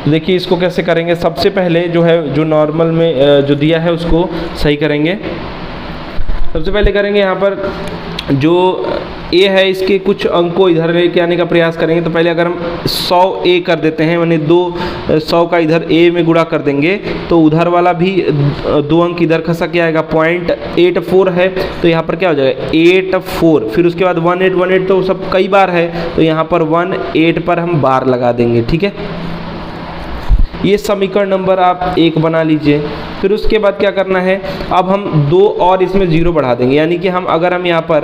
तो देखिए इसको कैसे करेंगे, सबसे पहले जो है जो नॉर्मल में जो दिया है उसको सही करेंगे। सबसे पहले करेंगे यहाँ पर जो a है, इसके कुछ अंकों इधर लेके आने का प्रयास करेंगे। तो पहले अगर हम 100a कर देते हैं, यानी 100 का इधर a में गुणा कर देंगे तो उधर वाला भी 2 अंक इधर खसक के आएगा। 0.84 है तो यहाँ पर क्या हो जाएगा 84, फिर उसके बाद 18 तो सब कई बार है तो यहाँ पर 18 पर हम बार लगा देंगे, ठीक है। ये समीकरण नंबर आप 1 बना लीजिए। फिर उसके बाद क्या करना है, अब हम 2 और इसमें 0 बढ़ा देंगे, यानी कि अगर हम यहाँ पर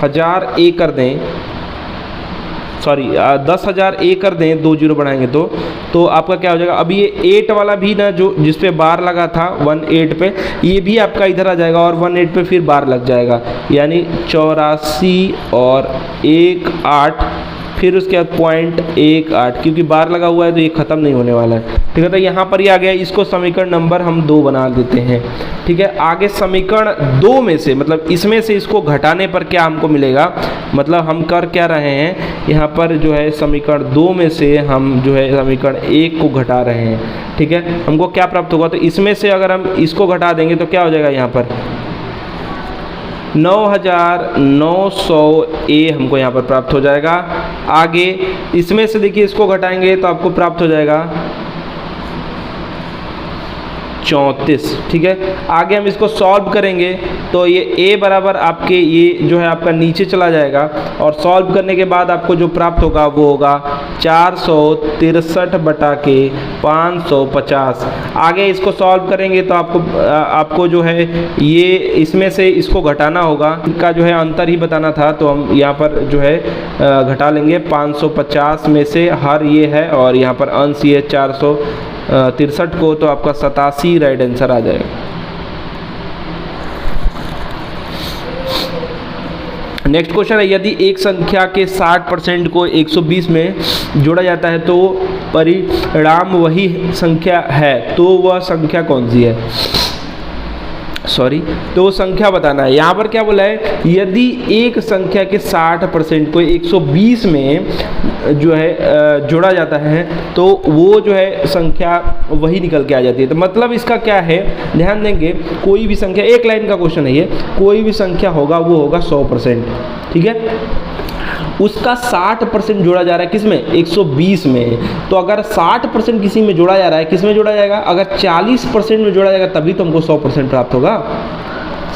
1000 a कर दें, सॉरी 10,000 a कर दें, 2 0 बढ़ाएंगे तो आपका क्या हो जाएगा, अभी ये 8 वाला भी ना जो जिस पे बार लगा था 18 पे, ये भी आपका इधर आ जाएगा और 18 पे फिर बार लग जाएगा, यानी 84 और 18, फिर उसके बाद 0.18, क्योंकि बार लगा हुआ है तो ये ख़त्म नहीं होने वाला है, ठीक है। तो यहाँ पर ही आ गया, इसको समीकरण नंबर हम 2 बना देते हैं, ठीक है। आगे समीकरण 2 में से, मतलब इसमें से इसको घटाने पर क्या हमको मिलेगा, मतलब हम कर क्या रहे हैं यहाँ पर जो है समीकरण 2 में से हम जो है समीकरण 1 को घटा रहे हैं, ठीक है। हमको क्या प्राप्त होगा, तो इसमें से अगर हम इसको घटा देंगे तो क्या हो जाएगा, यहाँ पर 9900a हमको यहाँ पर प्राप्त हो जाएगा। आगे इसमें से देखिए इसको घटाएंगे तो आपको प्राप्त हो जाएगा 34, ठीक है। आगे हम इसको सॉल्व करेंगे तो ये a बराबर आपके ये जो है आपका नीचे चला जाएगा, और सॉल्व करने के बाद आपको जो प्राप्त होगा वो होगा 463/550। आगे इसको सॉल्व करेंगे तो आपको जो है ये इसमें से इसको घटाना होगा, इनका जो है अंतर ही बताना था, तो हम यहाँ पर जो है घटा लेंगे 550 में से हर ये है और यहाँ पर अंश ये 463 को, तो आपका 87 राइट आंसर आ जाएगा। नेक्स्ट क्वेश्चन है, यदि एक संख्या के 60% को 120 में जोड़ा जाता है तो परिणाम वही संख्या है, तो वह संख्या कौन सी है, तो वो संख्या बताना है। यहाँ पर क्या बोला है, यदि एक संख्या के 60% को 120 में जो है जोड़ा जाता है तो वो जो है संख्या वही निकल के आ जाती है। तो मतलब इसका क्या है, ध्यान देंगे, कोई भी संख्या, एक लाइन का क्वेश्चन है ये, कोई भी संख्या होगा वो होगा 100%, ठीक है। उसका 60% जोड़ा जा रहा है किसमें, 120 में। तो अगर 60% किसी में जोड़ा जा रहा है, किस में जोड़ा जाएगा, अगर 40% में जोड़ा जाएगा तभी तो हमको 100% प्राप्त होगा।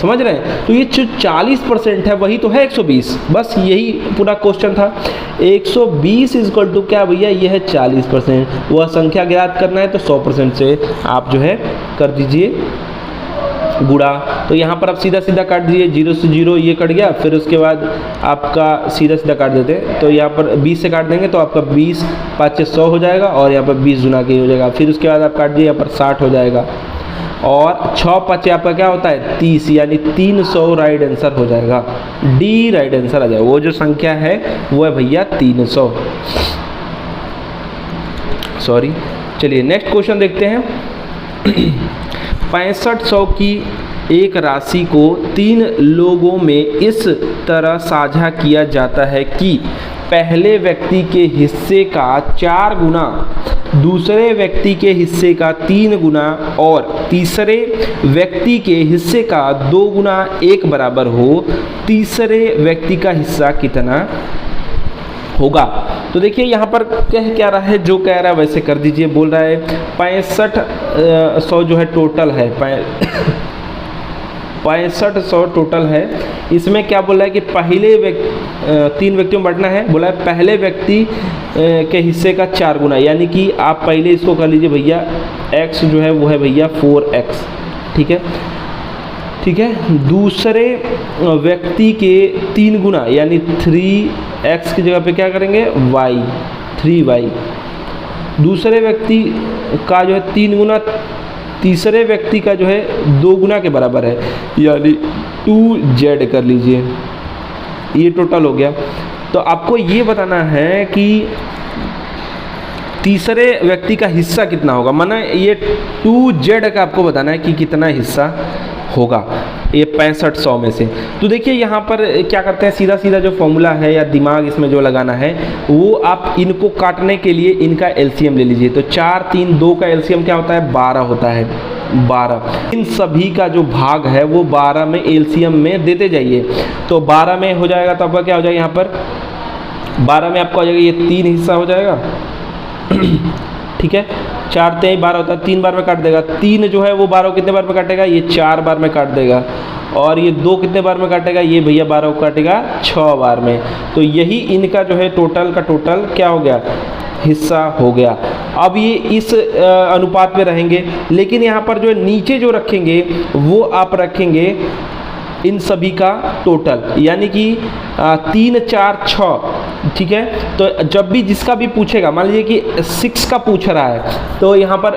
समझ रहे हैं। तो ये जो 40% है वही तो है 120, बस यही पूरा क्वेश्चन था। 120 इक्वल टू क्या भैया, ये है 40%। वह संख्या ज्ञात करना है तो 100% से आप जो है कर दीजिए गुणा। तो यहाँ पर आप सीधा सीधा काट दीजिए, 0 से 0 ये कट गया, फिर उसके बाद आपका सीधा सीधा काट देते हैं। तो यहाँ पर 20 से काट देंगे तो आपका 20 5 100 हो जाएगा, और यहाँ पर 20 गुना के हो जाएगा। फिर उसके बाद आप काट दिए, यहाँ पर 60 हो जाएगा, और 6 5 आपका क्या होता है 30, यानी 300 राइट आंसर हो जाएगा। डी राइट आंसर आ जाएगा। वो जो संख्या है वो है भैया 300। सॉरी, चलिए नेक्स्ट क्वेश्चन देखते हैं। 6500 की एक राशि को 3 लोगों में इस तरह साझा किया जाता है कि पहले व्यक्ति के हिस्से का 4 गुना, दूसरे व्यक्ति के हिस्से का 3 गुना और तीसरे व्यक्ति के हिस्से का 2 गुना 1 बराबर हो। तीसरे व्यक्ति का हिस्सा कितना होगा। तो देखिए यहाँ पर कह क्या रहा है, जो कह रहा है वैसे कर दीजिए। बोल रहा है 6500 जो है टोटल है, 6500 टोटल है। इसमें क्या बोला है कि पहले 3 व्यक्तियों में बांटना है। बोला है पहले व्यक्ति के हिस्से का 4 गुना, यानी कि आप पहले इसको कर लीजिए भैया, x जो है वो है भैया 4x, ठीक है, ठीक है। दूसरे व्यक्ति के 3 गुना यानी 3x की जगह पे क्या करेंगे y, 3y। दूसरे व्यक्ति का जो है 3 गुना तीसरे व्यक्ति का जो है 2 गुना के बराबर है, यानी 2z कर लीजिए। ये टोटल हो गया। तो आपको ये बताना है कि तीसरे व्यक्ति का हिस्सा कितना होगा, माना ये 2z का आपको बताना है कि कितना हिस्सा होगा ये 6500 में से। तो देखिए यहाँ पर क्या करते हैं, सीधा सीधा जो फॉर्मूला है या दिमाग इसमें जो लगाना है वो आप इनको काटने के लिए इनका एलसीएम ले लीजिए। तो 4 3 2 का एलसीएम क्या होता है, 12 होता है, 12। इन सभी का जो भाग है वो 12 में एलसीएम में देते जाइए। तो 12 में हो जाएगा तो आपका क्या हो जाएगा, यहाँ पर 12 में आपका हो जाएगा ये 3 हिस्सा हो जाएगा, ठीक है। 4 3 12 होता है, 3 बार में काट देगा। 3 जो है वो 12 कितने बार में काटेगा, ये 4 बार में काट देगा। और ये 2 कितने बार में काटेगा, ये भैया 12 को काटेगा 6 बार में। तो यही इनका जो है टोटल का टोटल क्या हो गया, हिस्सा हो गया। अब ये इस अनुपात में रहेंगे, लेकिन यहाँ पर जो नीचे जो रखेंगे वो आप रखेंगे इन सभी का टोटल, यानी कि 3 4 6, ठीक है। तो जब भी जिसका भी पूछेगा, मान लीजिए कि 6 का पूछ रहा है तो यहाँ पर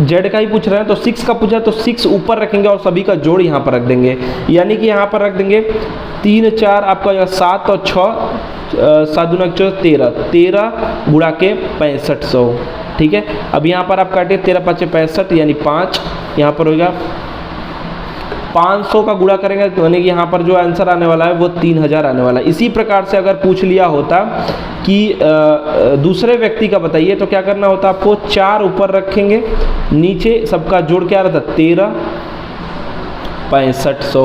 z का ही पूछ रहा है, तो 6 का पूछा तो 6 ऊपर रखेंगे और सभी का जोड़ यहाँ पर रख देंगे, यानी कि यहाँ पर रख देंगे 3 4 आपका 7 और 6 7 दूना 13, 13 गुणा के 6500, ठीक है। अब यहाँ पर आप काटे 13 5 65, यानी 5, यहाँ पर होगा 500 का गुणा करेंगे तो यानी कि यहाँ पर जो आंसर आने वाला है वो 3000 आने वाला है। इसी प्रकार से अगर पूछ लिया होता कि दूसरे व्यक्ति का बताइए तो क्या करना होता, आपको 4 ऊपर रखेंगे, नीचे सबका जोड़ क्या रहता 13 6500।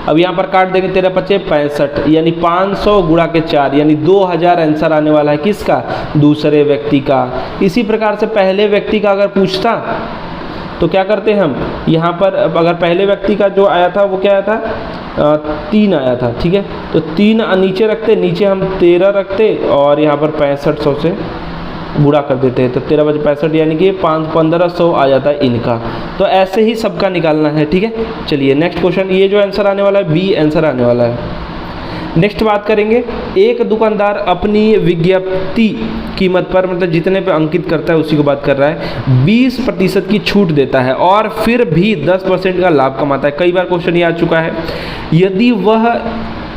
अब यहाँ पर काट देंगे 13 5 65, यानी 500 गुणा के 4, यानी 2000 आंसर आने वाला है किसका, दूसरे व्यक्ति का। इसी प्रकार से पहले व्यक्ति का अगर पूछता तो क्या करते हैं हम, यहाँ पर अगर पहले व्यक्ति का जो आया था वो क्या आया था 3 आया था, ठीक है। तो 3 नीचे रखते, नीचे हम 13 रखते और यहाँ पर 6500 से गुणा कर देते हैं। तो 13 बजे 65 यानी कि 1500 आ जाता है इनका। तो ऐसे ही सबका निकालना है, ठीक है। चलिए नेक्स्ट क्वेश्चन, ये जो आंसर आने वाला है बी आंसर आने वाला है। नेक्स्ट बात करेंगे, एक दुकानदार अपनी विज्ञप्ति कीमत पर, मतलब जितने पे अंकित करता है उसी को बात कर रहा है, 20% की छूट देता है और फिर भी 10% का लाभ कमाता है। कई बार क्वेश्चन ये आ चुका है। यदि वह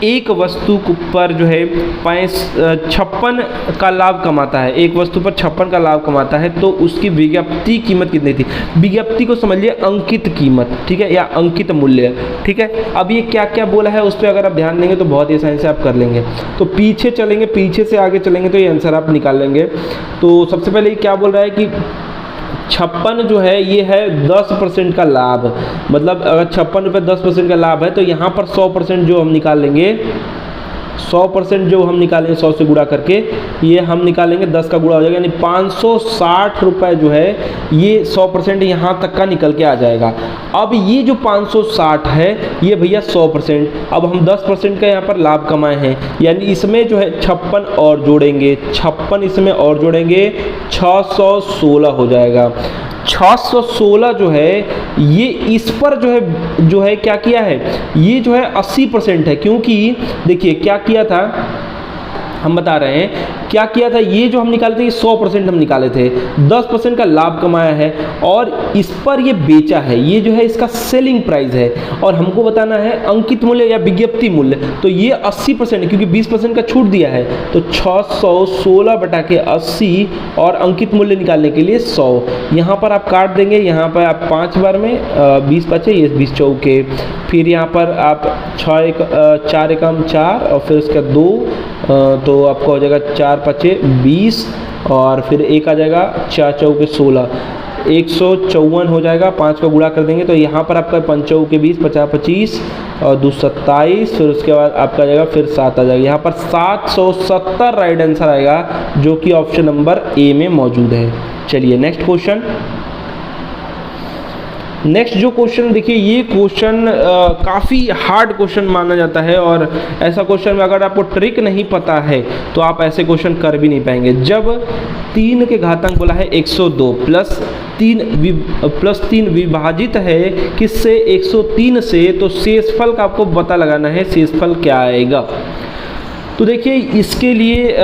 एक वस्तु पर जो है 56 का लाभ कमाता है, एक वस्तु पर 56 का लाभ कमाता है, तो उसकी विज्ञप्ति कीमत कितनी थी। विज्ञप्ति को समझिए अंकित कीमत, ठीक है, या अंकित मूल्य, ठीक है। अब ये क्या क्या बोला है उस पर अगर आप ध्यान देंगे तो बहुत ही आसानी से आप कर लेंगे। तो पीछे चलेंगे, पीछे से आगे चलेंगे तो ये आंसर आप निकाल लेंगे। तो सबसे पहले ये क्या बोल रहा है कि 56 जो है ये है 10% का लाभ, मतलब अगर 56 रुपये 10% का लाभ है तो यहाँ पर 100% जो हम निकाल लेंगे 100% जो हम निकालेंगे 100 से गुणा करके, ये हम निकालेंगे 10 का गुणा हो जाएगा, यानी 560 रुपये जो है ये 100% यहाँ तक का निकल के आ जाएगा। अब ये जो 560 है ये भैया 100%, अब हम 10% का यहाँ पर लाभ कमाए हैं, यानी इसमें जो है 56 और जोड़ेंगे, 56 इसमें और जोड़ेंगे, 616 हो जाएगा। 616 जो है ये इस पर जो है क्या किया है, ये जो है 80% है, क्योंकि देखिए क्या किया था, हम बता रहे हैं क्या किया था, ये जो हम निकाले थे ये 100% हम निकाले थे, 10% का लाभ कमाया है और इस पर ये बेचा है, ये जो है इसका सेलिंग प्राइस है, और हमको बताना है अंकित मूल्य या विज्ञप्ति मूल्य, तो ये 80% है क्योंकि 20% का छूट दिया है, तो 616 बटा के 80 और अंकित मूल्य निकालने के लिए 100, यहाँ पर आप काट देंगे, यहाँ पर आप 5 बार में 20 बचे, ये 20 चौके, फिर यहाँ पर आप 4 एकम 4 और फिर उसका 2, तो आपका हो जाएगा 4 पचे 20 और फिर 1 आ जाएगा, 4 चौके 16, 154 हो जाएगा, 5 का गुणा कर देंगे तो यहाँ पर आपका 5 चौके 20, 50 25 और 2 27, फिर उसके बाद आपका आ जाएगा फिर 7 आ जाएगा, यहाँ पर 770 राइट आंसर आएगा, जो कि ऑप्शन नंबर ए में मौजूद है। चलिए नेक्स्ट क्वेश्चन। नेक्स्ट जो क्वेश्चन देखिए, ये क्वेश्चन काफ़ी हार्ड क्वेश्चन माना जाता है, और ऐसा क्वेश्चन में अगर आपको ट्रिक नहीं पता है तो आप ऐसे क्वेश्चन कर भी नहीं पाएंगे। जब 3 के घातांक बोला है 102 प्लस 3 विभाजित है किससे, 103 से, तो शेषफल का आपको पता लगाना है, शेषफल क्या आएगा। तो देखिए इसके लिए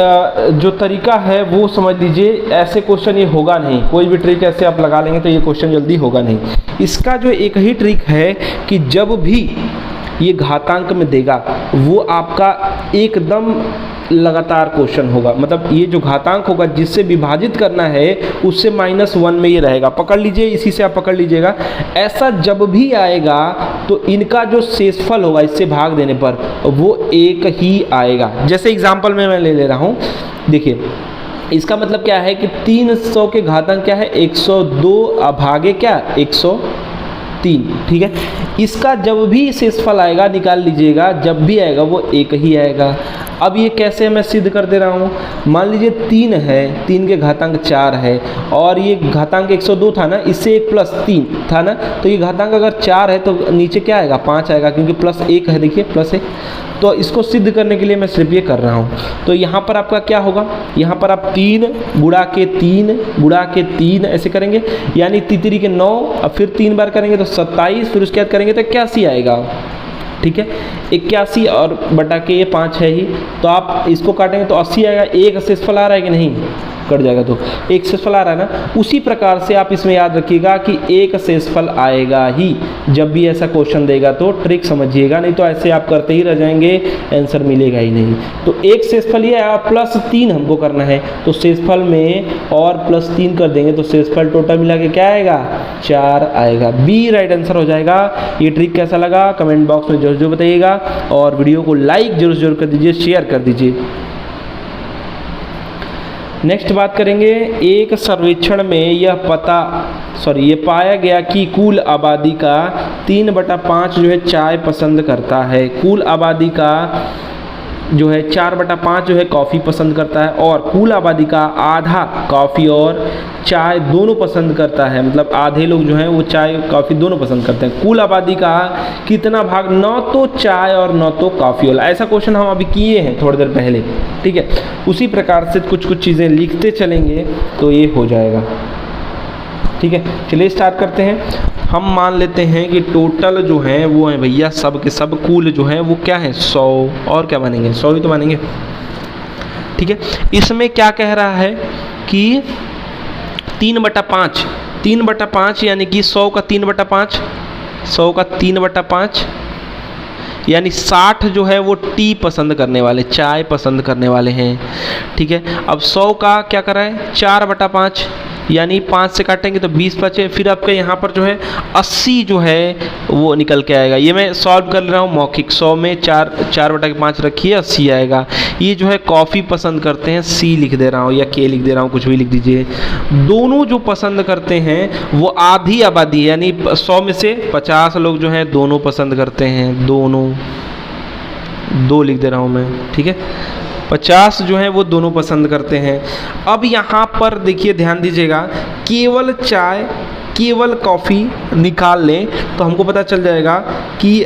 जो तरीका है वो समझ लीजिए, ऐसे क्वेश्चन ये होगा नहीं, कोई भी ट्रिक ऐसे आप लगा लेंगे तो ये क्वेश्चन जल्दी होगा नहीं। इसका जो एक ही ट्रिक है कि जब भी ये घातांक में देगा वो आपका एकदम लगातार क्वेश्चन होगा, मतलब ये जो घातांक होगा जिससे विभाजित करना है उससे -1 में ये रहेगा, पकड़ लीजिए, इसी से आप पकड़ लीजिएगा। ऐसा जब भी आएगा तो इनका जो शेषफल होगा इससे भाग देने पर वो एक ही आएगा। जैसे एग्जांपल में मैं ले रहा हूँ, देखिए इसका मतलब क्या है कि 300 के घातांक क्या है 102 भागे क्या 103, ठीक है। इसका जब भी शेषफल आएगा निकाल लीजिएगा, जब भी आएगा वो एक ही आएगा। अब ये कैसे मैं सिद्ध कर दे रहा हूँ, मान लीजिए 3 है, 3 के घातांक 4 है और ये घातांक 102 था ना, इससे 1 + 3 था ना, तो ये घातांक अगर 4 है तो नीचे क्या आएगा 5 आएगा, क्योंकि +1 है, देखिए +1। तो इसको सिद्ध करने के लिए मैं सिर्फ ये कर रहा हूँ। तो यहाँ पर आपका क्या होगा, यहाँ पर आप 3 गुणा के 3 ऐसे करेंगे, यानी तितरी के 9, और फिर 3 बार करेंगे तो 27, फिर उसके बाद करेंगे तो 81 आएगा, ठीक है। 81 और बटा के ये 5 है ही, तो आप इसको काटेंगे तो 80 आएगा। एक शेषफल आ रहा है कि नहीं, कट जाएगा तो एक शेषफल आ रहा है ना। उसी प्रकार से आप इसमें याद रखिएगा कि एक शेषफल आएगा ही, जब भी ऐसा क्वेश्चन देगा तो ट्रिक समझिएगा, नहीं तो ऐसे आप करते ही रह जाएंगे, आंसर मिलेगा ही नहीं। तो एक शेषफल ये है, +3 हमको करना है, तो शेषफल में और +3 कर देंगे तो शेषफल टोटल मिला के क्या आएगा 4 आएगा। बी राइट आंसर हो जाएगा। ये ट्रिक कैसा लगा कमेंट बॉक्स में जरूर बताइएगा, और वीडियो को लाइक जरूर कर दीजिए, शेयर कर दीजिए। नेक्स्ट बात करेंगे, एक सर्वेक्षण में ये पाया गया कि कुल आबादी का 3/5 जो है चाय पसंद करता है, कुल आबादी का जो है 4/5 जो है कॉफ़ी पसंद करता है, और कुल आबादी का आधा कॉफ़ी और चाय दोनों पसंद करता है, मतलब आधे लोग जो हैं वो चाय कॉफ़ी दोनों पसंद करते हैं। कुल आबादी का कितना भाग न तो चाय और न तो कॉफ़ी वाला, ऐसा क्वेश्चन हम अभी किए हैं थोड़ी देर पहले, ठीक है। उसी प्रकार से कुछ चीज़ें लिखते चलेंगे तो ये हो जाएगा, ठीक है। चलिए स्टार्ट करते हैं। हम मान लेते हैं कि टोटल जो है वो है भैया सब के सब, कुल जो है वो क्या है 100, और क्या मानेंगे 100 ही तो मानेंगे, ठीक है। इसमें क्या कह रहा है कि 3/5 यानी कि 100 का 3/5, 100 का 3/5 यानी 60 जो है वो टी पसंद करने वाले, चाय पसंद करने वाले हैं, ठीक है। अब 100 का क्या करा है 4/5, यानी 5 से काटेंगे तो 20 बचे, फिर आपके यहाँ पर जो है 80 जो है वो निकल के आएगा। ये मैं सॉल्व कर रहा हूँ मौखिक, 100 में 4/5 रखिए 80 आएगा। ये जो है कॉफ़ी पसंद करते हैं, सी लिख दे रहा हूँ या के लिख दे रहा हूँ, कुछ भी लिख दीजिए। दोनों जो पसंद करते हैं वो आधी आबादी, यानी 100 में से 50 लोग जो हैं दोनों पसंद करते हैं, दोनों 2 लिख दे रहा हूँ मैं, ठीक है। 50 जो है वो दोनों पसंद करते हैं। अब यहाँ पर देखिए ध्यान दीजिएगा, केवल चाय केवल कॉफ़ी निकाल लें तो हमको पता चल जाएगा कि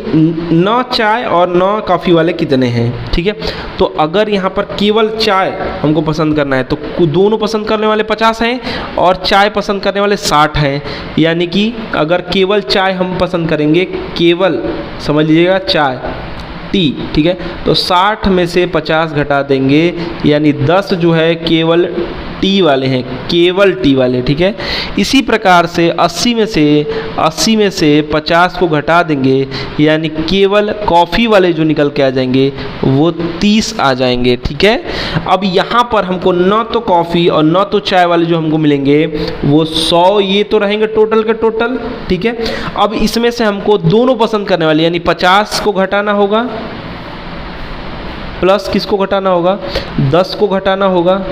9 चाय और 9 कॉफ़ी वाले कितने हैं, ठीक है। तो अगर यहाँ पर केवल चाय हमको पसंद करना है तो दोनों पसंद करने वाले 50 हैं और चाय पसंद करने वाले 60 हैं। यानी कि अगर केवल चाय हम पसंद करेंगे, केवल समझ लीजिएगा चाय टी, ठीक है, तो 60 में से 50 घटा देंगे, यानी 10 जो है केवल टी वाले हैं, केवल टी वाले, ठीक है। इसी प्रकार से 80 में से 50 को घटा देंगे, यानी केवल कॉफ़ी वाले जो निकल के आ जाएंगे वो 30 आ जाएंगे, ठीक है। अब यहाँ पर हमको न तो कॉफ़ी और न तो चाय वाले जो हमको मिलेंगे वो 100 ये तो रहेंगे टोटल के टोटल, ठीक है। अब इसमें से हमको दोनों पसंद करने वाले यानी 50 को घटाना होगा, प्लस किसको घटाना होगा, 10 को घटाना होगा,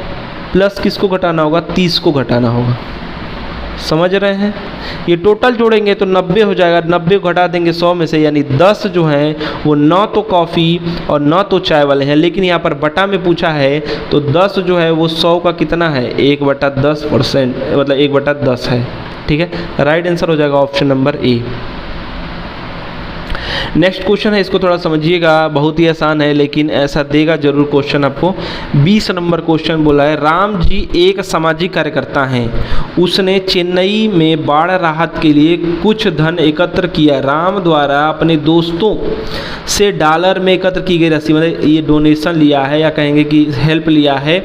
प्लस किसको घटाना होगा, 30 को घटाना होगा। समझ रहे हैं? ये टोटल जोड़ेंगे तो 90 हो जाएगा, 90 को घटा देंगे 100 में से, यानी 10 जो हैं वो न तो कॉफ़ी और न तो चाय वाले हैं। लेकिन यहाँ पर बटा में पूछा है तो 10 जो है वो 100 का कितना है, 1/10%, मतलब 1/10 है, ठीक है। राइट आंसर हो जाएगा option number A. Next question है, इसको थोड़ा समझिएगा, बहुत ही आसान है लेकिन ऐसा देगा जरूर क्वेश्चन आपको। 20 नंबर क्वेश्चन बोला है, राम जी एक सामाजिक कार्यकर्ता हैं, उसने चेन्नई में बाढ़ राहत के लिए कुछ धन एकत्र किया। राम द्वारा अपने दोस्तों से डॉलर में एकत्र की गई राशि, मतलब ये डोनेशन लिया है या कहेंगे कि हेल्प लिया है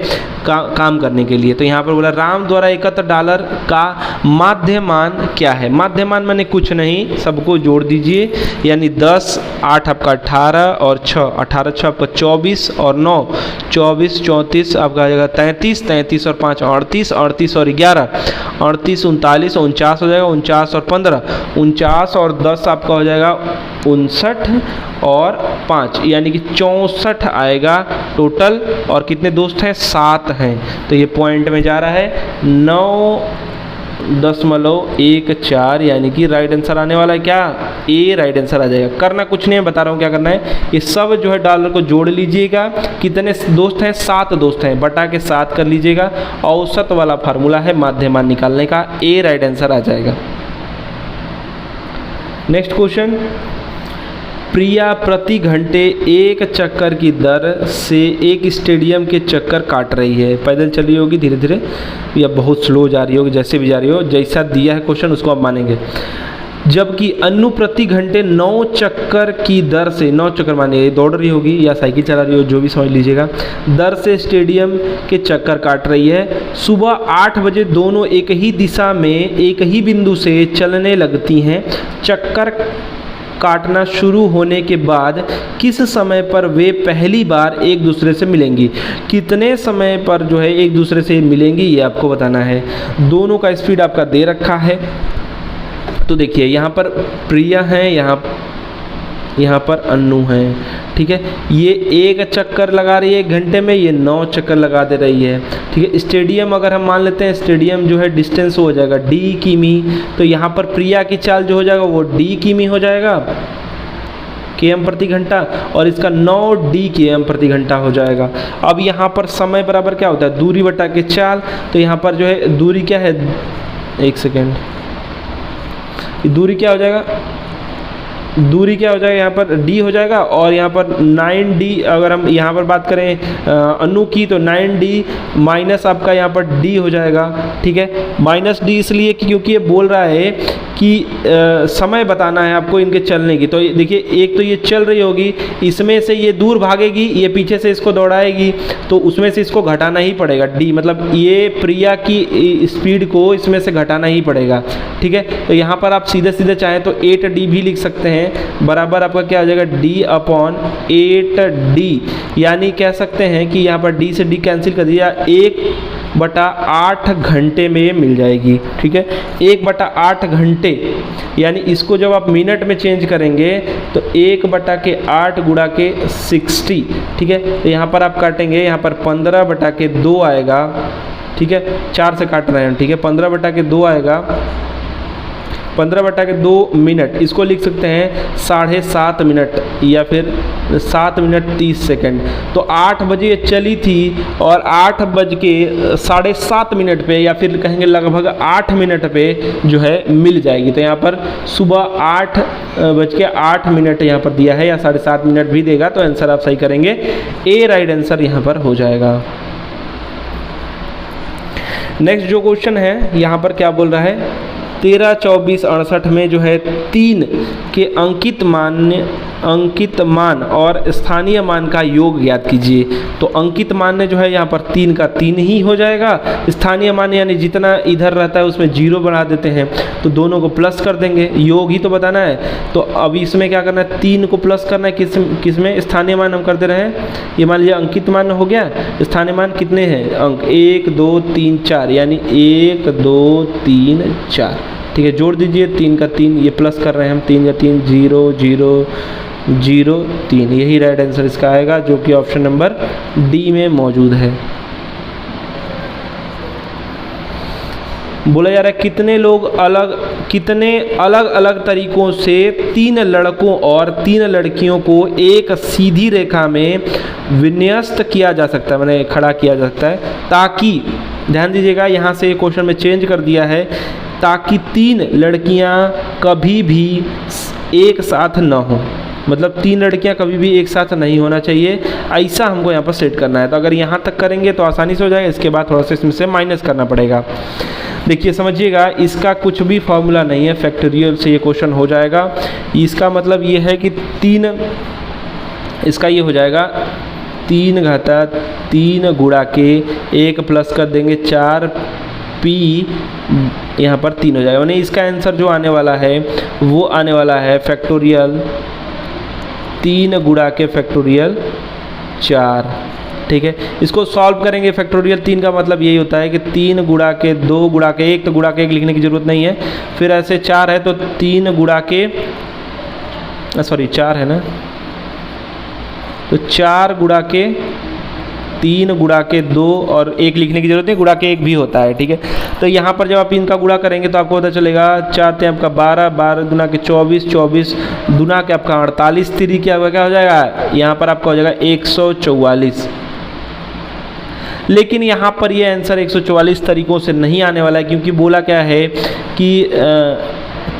काम करने के लिए। तो यहाँ पर बोला राम द्वारा एकत्र डॉलर का माध्यमान क्या है। माध्यमान माने कुछ नहीं, सबको जोड़ दीजिए, यानी 10, 8 आपका 18 और 6, 18 6 आपका 24 और 9 24, 34 आपका आ जाएगा 33, 33 और 5 38, 38 और 11 38, 39 49 हो जाएगा, 49 और 15 49 और 10 आपका हो जाएगा 59 और 5 यानी कि 64 आएगा टोटल। और कितने दोस्त हैं, 7 हैं, तो ये पॉइंट में जा रहा है 9.14, यानी कि राइट आंसर आने वाला है क्या, ए राइट आंसर आ जाएगा। करना कुछ नहीं है, बता रहा हूँ क्या करना है, ये सब जो है डॉलर को जोड़ लीजिएगा। कितने दोस्त हैं, 7 दोस्त हैं, बटा के 7 कर लीजिएगा। औसत वाला फार्मूला है माध्यमान निकालने का, ए राइट आंसर आ जाएगा। नेक्स्ट क्वेश्चन, प्रिया प्रति घंटे 1 चक्कर की दर से एक स्टेडियम के चक्कर काट रही है। पैदल चल रही होगी धीरे धीरे या बहुत स्लो जा रही होगी, जैसे भी जा रही हो, जैसा दिया है क्वेश्चन उसको आप मानेंगे। जबकि अनु प्रति घंटे 9 चक्कर की दर से, 9 चक्कर मानिए दौड़ रही होगी या साइकिल चला रही हो, जो भी समझ लीजिएगा, दर से स्टेडियम के चक्कर काट रही है। सुबह 8 बजे दोनों एक ही दिशा में एक ही बिंदु से चलने लगती हैं। चक्कर काटना शुरू होने के बाद किस समय पर वे पहली बार एक दूसरे से मिलेंगी। कितने समय पर जो है एक दूसरे से मिलेंगी ये आपको बताना है। दोनों का स्पीड आपका दे रखा है, तो देखिए यहाँ पर प्रिया है, यहाँ पर अन्नू है, ठीक है। ये 1 चक्कर लगा रही है 1 घंटे में, ये 9 चक्कर लगा दे रही है, ठीक है। स्टेडियम अगर हम मान लेते हैं, स्टेडियम जो है डिस्टेंस हो जाएगा d किमी, तो यहाँ पर प्रिया की चाल जो हो जाएगा वो d किमी हो जाएगा, km प्रति घंटा, और इसका 9d km प्रति घंटा हो जाएगा। अब यहाँ पर समय बराबर क्या होता है, दूरी बटा के चाल, तो यहाँ पर जो है दूरी क्या है, 1 सेकेंड, दूरी क्या हो जाएगा, दूरी क्या हो जाएगा, यहाँ पर d हो जाएगा, और यहाँ पर 9d अगर हम यहाँ पर बात करें अनु की, तो 9d माइनस आपका यहाँ पर d हो जाएगा, ठीक है। माइनस d इसलिए क्योंकि ये बोल रहा है कि समय बताना है आपको इनके चलने की। तो देखिए एक तो ये चल रही होगी, इसमें से ये दूर भागेगी, ये पीछे से इसको दौड़ाएगी, तो उसमें से इसको घटाना ही पड़ेगा d, मतलब ये प्रिया की स्पीड को इसमें से घटाना ही पड़ेगा, ठीक है। तो यहाँ पर आप सीधे सीधे चाहें तो 8d भी लिख सकते हैं, बराबर आपका क्या हो जाएगा d/8d, यानी कह सकते हैं कि यहाँ पर d से d कैंसिल कर दिया, 1/8 घंटे में ये मिल जाएगी, ठीक है। 1/8 घंटे, यानी इसको जब आप मिनट में चेंज करेंगे तो 1/8 गुणा के 60, ठीक है। तो यहाँ पर आप काटेंगे, यहाँ पर 15/2 आएगा, ठीक है, 4 से काट रहे हैं, ठीक है, 15/2 आएगा, 15/2 मिनट, इसको लिख सकते हैं 7.5 मिनट या फिर 7 मिनट 30 सेकंड। तो 8 बजे चली थी और 8 बज के 7.5 मिनट पे या फिर कहेंगे लगभग 8 मिनट पे जो है मिल जाएगी। तो यहाँ पर सुबह 8 मिनट यहाँ पर दिया है या 7.5 मिनट भी देगा, तो आंसर आप सही करेंगे, ए राइट आंसर यहाँ पर हो जाएगा। नेक्स्ट जो क्वेश्चन है यहाँ पर क्या बोल रहा है, 13, 24, 68 में जो है 3 के अंकित मान और स्थानीय मान का योग ज्ञात कीजिए। तो अंकित मान ने जो है यहाँ पर 3 का 3 ही हो जाएगा, स्थानीय मान यानी जितना इधर रहता है उसमें 0 बढ़ा देते हैं, तो दोनों को प्लस कर देंगे, योग ही तो बताना है। तो अब इसमें क्या करना है, 3 को प्लस करना है, किसमें स्थानीय मान हम कर दे रहे हैं, ये मान लीजिए अंकित मान हो गया, स्थानीय मान कितने हैं अंक 1 2 3 4 यानी 1 2 3 4, ठीक है, जोड़ दीजिए 3 का 3, ये प्लस कर रहे हैं हम, 3 का 3 0 0 0 3, यही राइट आंसर इसका आएगा जो कि ऑप्शन नंबर डी में मौजूद है। बोला जा रहा है कितने अलग अलग तरीकों से 3 लड़कों और 3 लड़कियों को एक सीधी रेखा में विन्यस्त किया जा सकता है, माने खड़ा किया जा सकता है, ताकि ध्यान दीजिएगा यहाँ से क्वेश्चन में चेंज कर दिया है, ताकि 3 लड़कियाँ कभी भी एक साथ न हो, मतलब 3 लड़कियां कभी भी एक साथ नहीं होना चाहिए, ऐसा हमको यहाँ पर सेट करना है। तो अगर यहाँ तक करेंगे तो आसानी से हो जाएगा, इसके बाद थोड़ा सा इसमें से माइनस करना पड़ेगा। देखिए समझिएगा, इसका कुछ भी फॉर्मूला नहीं है, फैक्टोरियल से ये क्वेश्चन हो जाएगा। इसका मतलब ये है कि 3, इसका ये हो जाएगा 3 घात 3 गुणा के 1 प्लस कर देंगे 4 p यहाँ पर 3 हो जाएगा, यानी इसका आंसर जो आने वाला है वो आने वाला है फैक्टोरियल 3 गुणा के फैक्टोरियल 4, ठीक है। इसको सॉल्व करेंगे, फैक्टोरियल 3 का मतलब यही होता है कि 3 गुणा के 2 गुणा के 1, तो गुणा के 1 लिखने की ज़रूरत नहीं है, फिर ऐसे 4 है तो 3 गुणा के 4 है ना, तो 4 गुणा के 3 गुणा के 2 और 1 लिखने की जरूरत नहीं, गुणा के 1 भी होता है, ठीक है। तो यहाँ पर जब आप इनका गुणा करेंगे तो आपको पता चलेगा 4 × 3 आपका 12, 12 गुना के 24, 24 गुना के आपका 48, 3 क्या हो जाएगा, यहाँ पर आपका हो जाएगा 144। लेकिन यहाँ पर ये आंसर 144 तरीकों से नहीं आने वाला है, क्योंकि बोला क्या है कि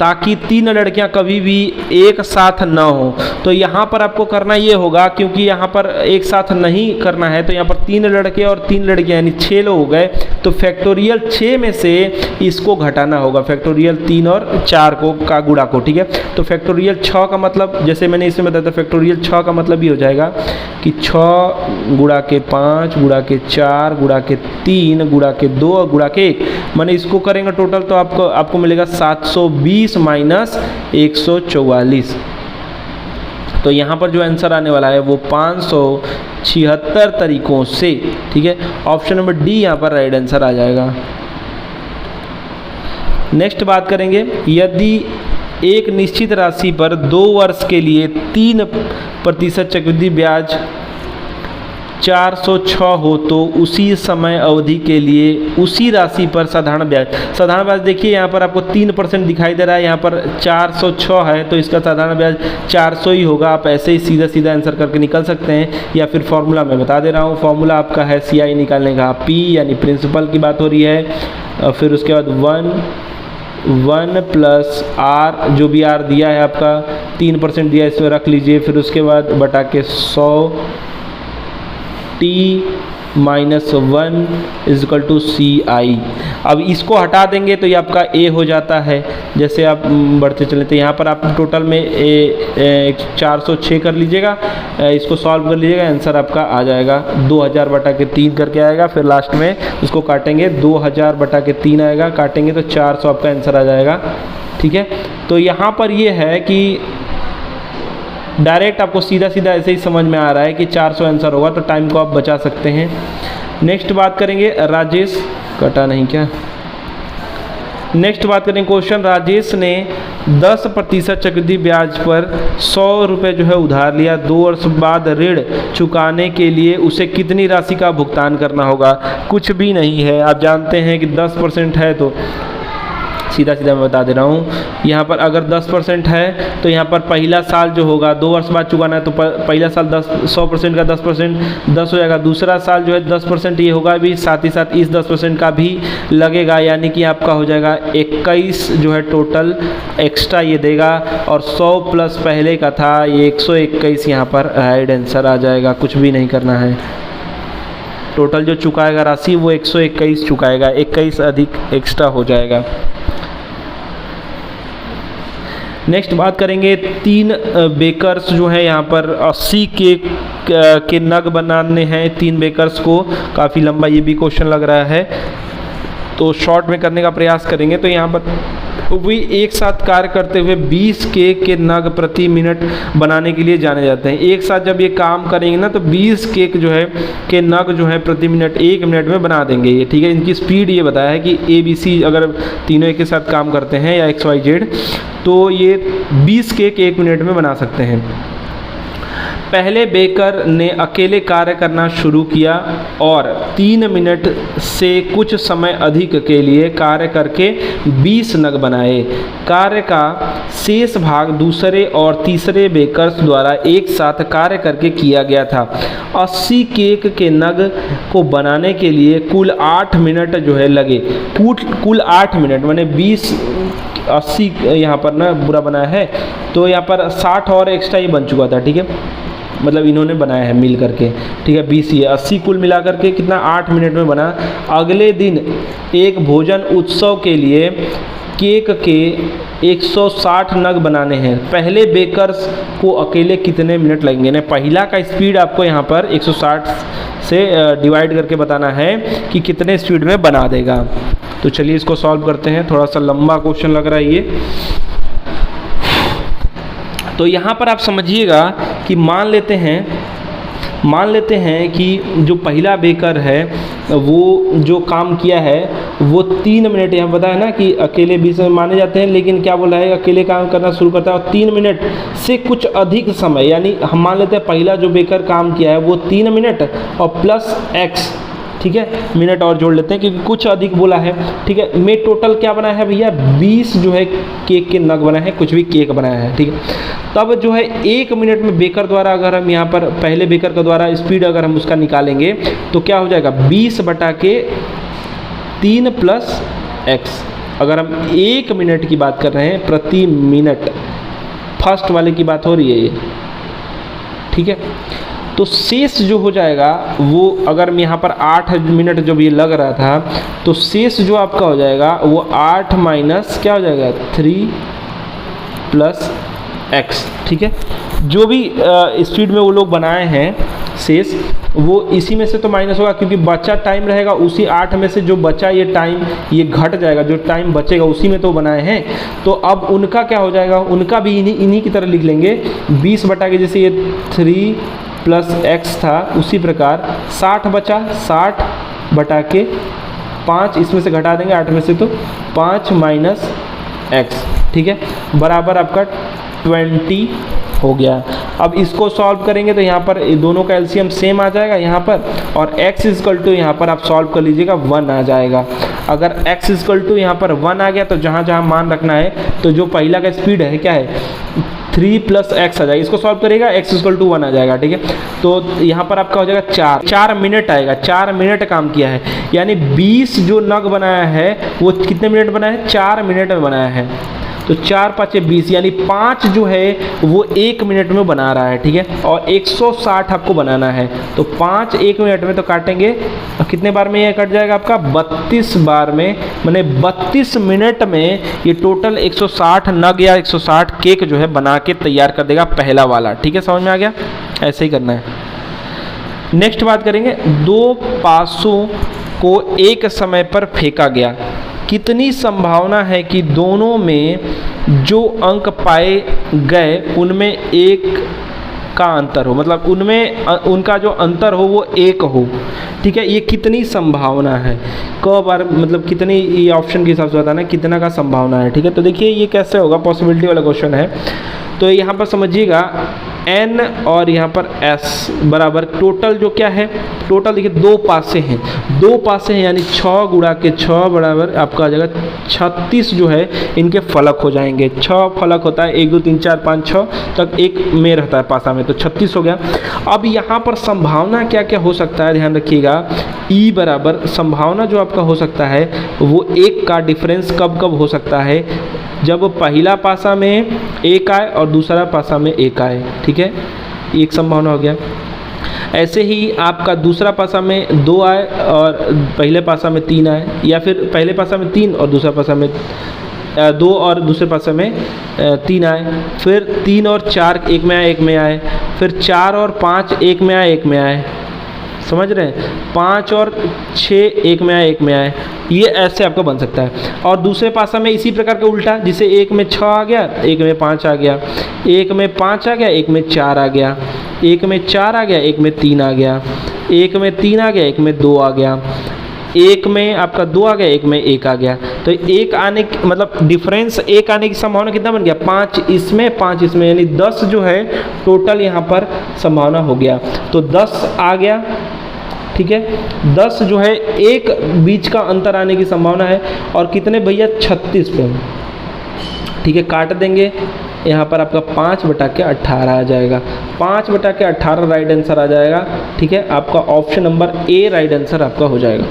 ताकि 3 लड़कियां कभी भी एक साथ ना हो। तो यहाँ पर आपको करना ये होगा, क्योंकि यहाँ पर एक साथ नहीं करना है, तो यहाँ पर 3 लड़के और 3 लड़कियां यानी 6 लोग हो गए, तो फैक्टोरियल 6 में से इसको घटाना होगा, फैक्टोरियल 3 और 4 को का गुणा को, ठीक है। तो फैक्टोरियल 6 का मतलब, जैसे मैंने इसमें बताया था, फैक्टोरियल 6 का मतलब ये हो जाएगा कि 6 गुणा के 5 गुणा के 4 गुणा के 3 गुणा के 2 और गुणा के 1, मैंने इसको करेंगे टोटल तो आपको मिलेगा 720 माइनस 144। तो यहाँ पर जो आंसर आने वाला है वो 576 तरीकों से, ठीक है। ऑप्शन नंबर डी यहाँ पर राइट आंसर आ जाएगा। नेक्स्ट बात करेंगे, यदि एक निश्चित राशि पर 2 वर्ष के लिए 3% चक्रवृद्धि ब्याज 406 हो तो उसी समय अवधि के लिए उसी राशि पर साधारण ब्याज देखिए यहाँ पर आपको 3% दिखाई दे रहा है, यहाँ पर 406 है तो इसका साधारण ब्याज 400 ही होगा। आप ऐसे ही सीधा सीधा आंसर करके निकल सकते हैं, या फिर फॉर्मूला मैं बता दे रहा हूँ। फॉर्मूला आपका है CI निकालने का, P यानी प्रिंसिपल की बात हो रही है, फिर उसके बाद 1 प्लस R, जो भी R दिया है आपका 3% दिया, इसमें रख लीजिए, फिर उसके बाद बटा के 100 T -1 = CI। अब इसको हटा देंगे तो ये आपका A हो जाता है। जैसे आप बढ़ते चले तो यहाँ पर आप टोटल में 406 कर लीजिएगा, इसको सॉल्व कर लीजिएगा, आंसर आपका आ जाएगा 2000/3 करके आएगा। फिर लास्ट में उसको काटेंगे, 2000/3 आएगा, काटेंगे तो 400 आपका आंसर आ जाएगा, ठीक है। तो यहाँ पर ये है कि डायरेक्ट आपको सीधा सीधा ऐसे ही समझ में आ रहा है कि 400 आंसर होगा, तो टाइम को आप बचा सकते हैं। नेक्स्ट बात करेंगे, राजेश कटा नहीं क्या, नेक्स्ट बात करेंगे क्वेश्चन, राजेश ने 10% चक्रवृद्धि ब्याज पर 100 रुपये जो है उधार लिया, 2 वर्ष बाद ऋण चुकाने के लिए उसे कितनी राशि का भुगतान करना होगा। कुछ भी नहीं है, आप जानते हैं कि 10% है तो सीधा सीधा मैं बता दे रहा हूँ। यहाँ पर अगर 10% है तो यहाँ पर पहला साल जो होगा 2 वर्ष बाद चुकाना है, तो पहला साल 100% का 10% 10 हो जाएगा। दूसरा साल जो है 10% ये होगा भी, साथ ही साथ इस 10% का भी लगेगा, यानी कि आपका हो जाएगा 21 जो है टोटल एक्स्ट्रा ये देगा। और 100 प्लस पहले का था ये 121 यहाँ पर राइट आंसर आ जाएगा, कुछ भी नहीं करना है। टोटल जो चुकाएगा राशि वो 121 चुकाएगा, 21 अधिक एक्स्ट्रा हो जाएगा। नेक्स्ट बात करेंगे 3 बेकर्स जो है यहाँ पर 80 के नग बनाने हैं 3 बेकर्स को। काफ़ी लंबा ये भी क्वेश्चन लग रहा है, तो शॉर्ट में करने का प्रयास करेंगे। तो यहाँ पर भी एक साथ कार्य करते हुए 20 केक के नग प्रति मिनट बनाने के लिए जाने जाते हैं। एक साथ जब ये काम करेंगे ना तो 20 केक जो है के नग जो है प्रति मिनट 1 मिनट में बना देंगे ये, ठीक है। इनकी स्पीड ये बताया है कि ABC अगर तीनों एक के साथ काम करते हैं या XYZ तो ये 20 केक 1 मिनट में बना सकते हैं। पहले बेकर ने अकेले कार्य करना शुरू किया और 3 मिनट से कुछ समय अधिक के लिए कार्य करके 20 नग बनाए। कार्य का शेष भाग दूसरे और तीसरे बेकर्स द्वारा एक साथ कार्य करके किया गया था। 80 केक के नग को बनाने के लिए कुल 8 मिनट जो है लगे। कुल 8 मिनट माने 20 80 यहाँ पर ना बुरा बनाया है, तो यहाँ पर 60 और एक्स्ट्रा ये बन चुका था, ठीक है। मतलब इन्होंने बनाया है मिल करके, ठीक है। 20 ये 80 कुल मिला करके कितना 8 मिनट में बना। अगले दिन एक भोजन उत्सव के लिए केक के 160 नग बनाने हैं। पहले बेकर्स को अकेले कितने मिनट लगेंगे? ना पहला का स्पीड आपको यहाँ पर 160 से डिवाइड करके बताना है कि कितने स्पीड में बना देगा। तो चलिए इसको सॉल्व करते हैं। थोड़ा सा लंबा क्वेश्चन लग रहा है ये। तो यहाँ पर आप समझिएगा कि मान लेते हैं कि जो पहला बेकर है वो जो काम किया है वो 3 मिनट, यहाँ पता है ना कि अकेले 20 माने जाते हैं, लेकिन क्या बोला है अकेले काम करना शुरू करता है और 3 मिनट से कुछ अधिक समय, यानी हम मान लेते हैं पहला जो बेकर काम किया है वो 3 मिनट और प्लस x, ठीक है, मिनट और जोड़ लेते हैं क्योंकि कुछ अधिक बोला है, ठीक है। में टोटल क्या बनाया है भैया 20 जो है केक के नग बनाए हैं, कुछ भी केक बनाया है, ठीक है। तब जो है 1 मिनट में बेकर द्वारा अगर हम यहाँ पर पहले बेकर का द्वारा स्पीड अगर हम उसका निकालेंगे तो क्या हो जाएगा 20 बटा के 3 प्लस x। अगर हम 1 मिनट की बात कर रहे हैं प्रति मिनट, फर्स्ट वाले की बात हो रही है ये, ठीक है। तो शेष जो हो जाएगा वो अगर मैं यहाँ पर 8 मिनट जो भी लग रहा था तो शेष जो आपका हो जाएगा वो 8 माइनस क्या हो जाएगा 3 प्लस x, ठीक है। जो भी स्पीड में वो लोग बनाए हैं शेष वो इसी में से तो माइनस होगा क्योंकि बचा टाइम रहेगा, उसी 8 में से जो बचा ये टाइम ये घट जाएगा, जो टाइम बचेगा उसी में तो बनाए हैं। तो अब उनका क्या हो जाएगा, उनका भी इन्हीं की तरह लिख लेंगे 20 बटा के, जैसे ये 3 प्लस x था उसी प्रकार 60 बचा, 60 बटा के 5 इसमें से घटा देंगे 8 में से तो 5 माइनस x, ठीक है, बराबर आपका 20 हो गया। अब इसको सॉल्व करेंगे तो यहाँ पर दोनों का एलसीएम सेम आ जाएगा यहाँ पर, और x इक्वल टू यहाँ पर आप सॉल्व कर लीजिएगा 1 आ जाएगा। अगर x इक्वल टू यहाँ पर 1 आ गया तो जहाँ जहाँ मान रखना है, तो जो पहला का स्पीड है क्या है 3 प्लस x आ जाएगा। इसको सॉल्व करेगा x इक्वल टू 1 आ जाएगा, ठीक है। तो यहाँ पर आपका हो जाएगा 4 मिनट आएगा, 4 मिनट काम किया है, यानी 20 जो नग बनाया है वो कितने मिनट बनाया है 4 मिनट में बनाया है। तो 4 5 20 यानी 5 जो है वो 1 मिनट में बना रहा है, ठीक है। और 160 आपको बनाना है तो 5 1 मिनट में तो काटेंगे, और कितने बार में ये कट जाएगा आपका 32 बार में, माने 32 मिनट में ये टोटल 160 नग या 160 केक जो है बना के तैयार कर देगा पहला वाला, ठीक है। समझ में आ गया, ऐसे ही करना है। नेक्स्ट बात करेंगे 2 पासों को एक समय पर फेंका गया, कितनी संभावना है कि दोनों में जो अंक पाए गए उनमें एक का अंतर हो, मतलब उनमें उनका जो अंतर हो वो 1 हो, ठीक है। ये कितनी संभावना है, क बार मतलब कितनी, ये ऑप्शन के हिसाब से बताना है कितना का संभावना है, ठीक है। तो देखिए ये कैसे होगा, पॉसिबिलिटी वाला क्वेश्चन है। तो यहाँ पर समझिएगा n और यहाँ पर s बराबर टोटल जो क्या है, टोटल देखिए दो पासे हैं, दो पासे हैं यानी 6 गुणा के 6 बराबर आपका आ जाएगा 36 जो है इनके फलक हो जाएंगे। 6 फलक होता है, 1 2 3 4 5 6 तक एक में रहता है पासा में, तो 36 हो गया। अब यहाँ पर संभावना क्या क्या हो सकता है, ध्यान रखिएगा। ई बराबर संभावना जो आपका हो सकता है वो एक का डिफरेंस कब कब हो सकता है, जब पहला पासा में एक आए और दूसरा पासा में एक आए, ठीक है, एक संभावना हो गया। ऐसे ही आपका दूसरा पासा में 2 आए और पहले पासा में 3 आए, या फिर पहले पासा में 3 और दूसरा पासा में 2 और दूसरे पासे में 3 आए, फिर 3 और 4 एक में आए, एक में आए, फिर 4 और 5 एक में आए, एक में आए, समझ रहे हैं, 5 और 6 एक में आए, एक में आए, ये ऐसे आपका बन सकता है। और दूसरे पासा में इसी प्रकार का उल्टा, जिसे एक में 6 आ गया, एक में 5 आ गया, एक में 5 आ गया, एक में 4 आ गया, एक में 4 आ गया, एक में 3 आ गया, एक में 3 आ गया, एक में 2 आ गया, एक में आपका 2 आ गया, एक में 1 आ गया। तो एक आने की मतलब डिफरेंस एक आने की संभावना कितना बन गया, 5 इसमें 5 इसमें, यानी 10 जो है टोटल यहाँ पर संभावना हो गया। तो 10 आ गया, ठीक है, 10 जो है एक बीच का अंतर आने की संभावना है, और कितने भैया 36 पे, ठीक है, काट देंगे, यहाँ पर आपका 5/18 आ जाएगा, 5/18 राइट आंसर आ जाएगा, ठीक है, आपका option number A right answer आपका हो जाएगा।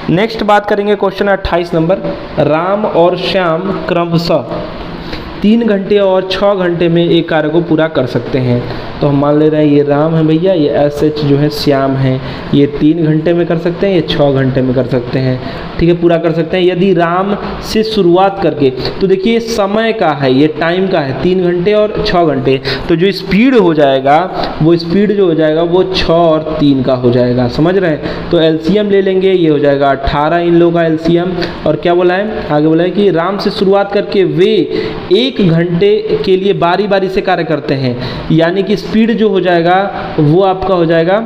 नेक्स्ट बात करेंगे क्वेश्चन 28 नंबर, राम और श्याम क्रमशः 3 घंटे और 6 घंटे में एक कार्य को पूरा कर सकते हैं। तो हम मान ले रहे हैं ये राम है भैया, ये SH जो है श्याम है, ये 3 घंटे में कर सकते हैं, ये 6 घंटे में कर सकते हैं, ठीक है, पूरा कर सकते हैं। यदि राम से शुरुआत करके, तो देखिए समय का है, ये टाइम का है, 3 घंटे और 6 घंटे, तो जो स्पीड हो जाएगा वो स्पीड जो हो जाएगा वो 6 और 3 का हो जाएगा, समझ रहे हैं। तो LCM ले लेंगे, ये हो जाएगा 18 इन लोगों का LCM। और क्या बोला है, आगे बोला है कि राम से शुरुआत करके वे 1 घंटे के लिए बारी बारी से कार्य करते हैं, यानी कि स्पीड जो हो जाएगा वो आपका हो जाएगा,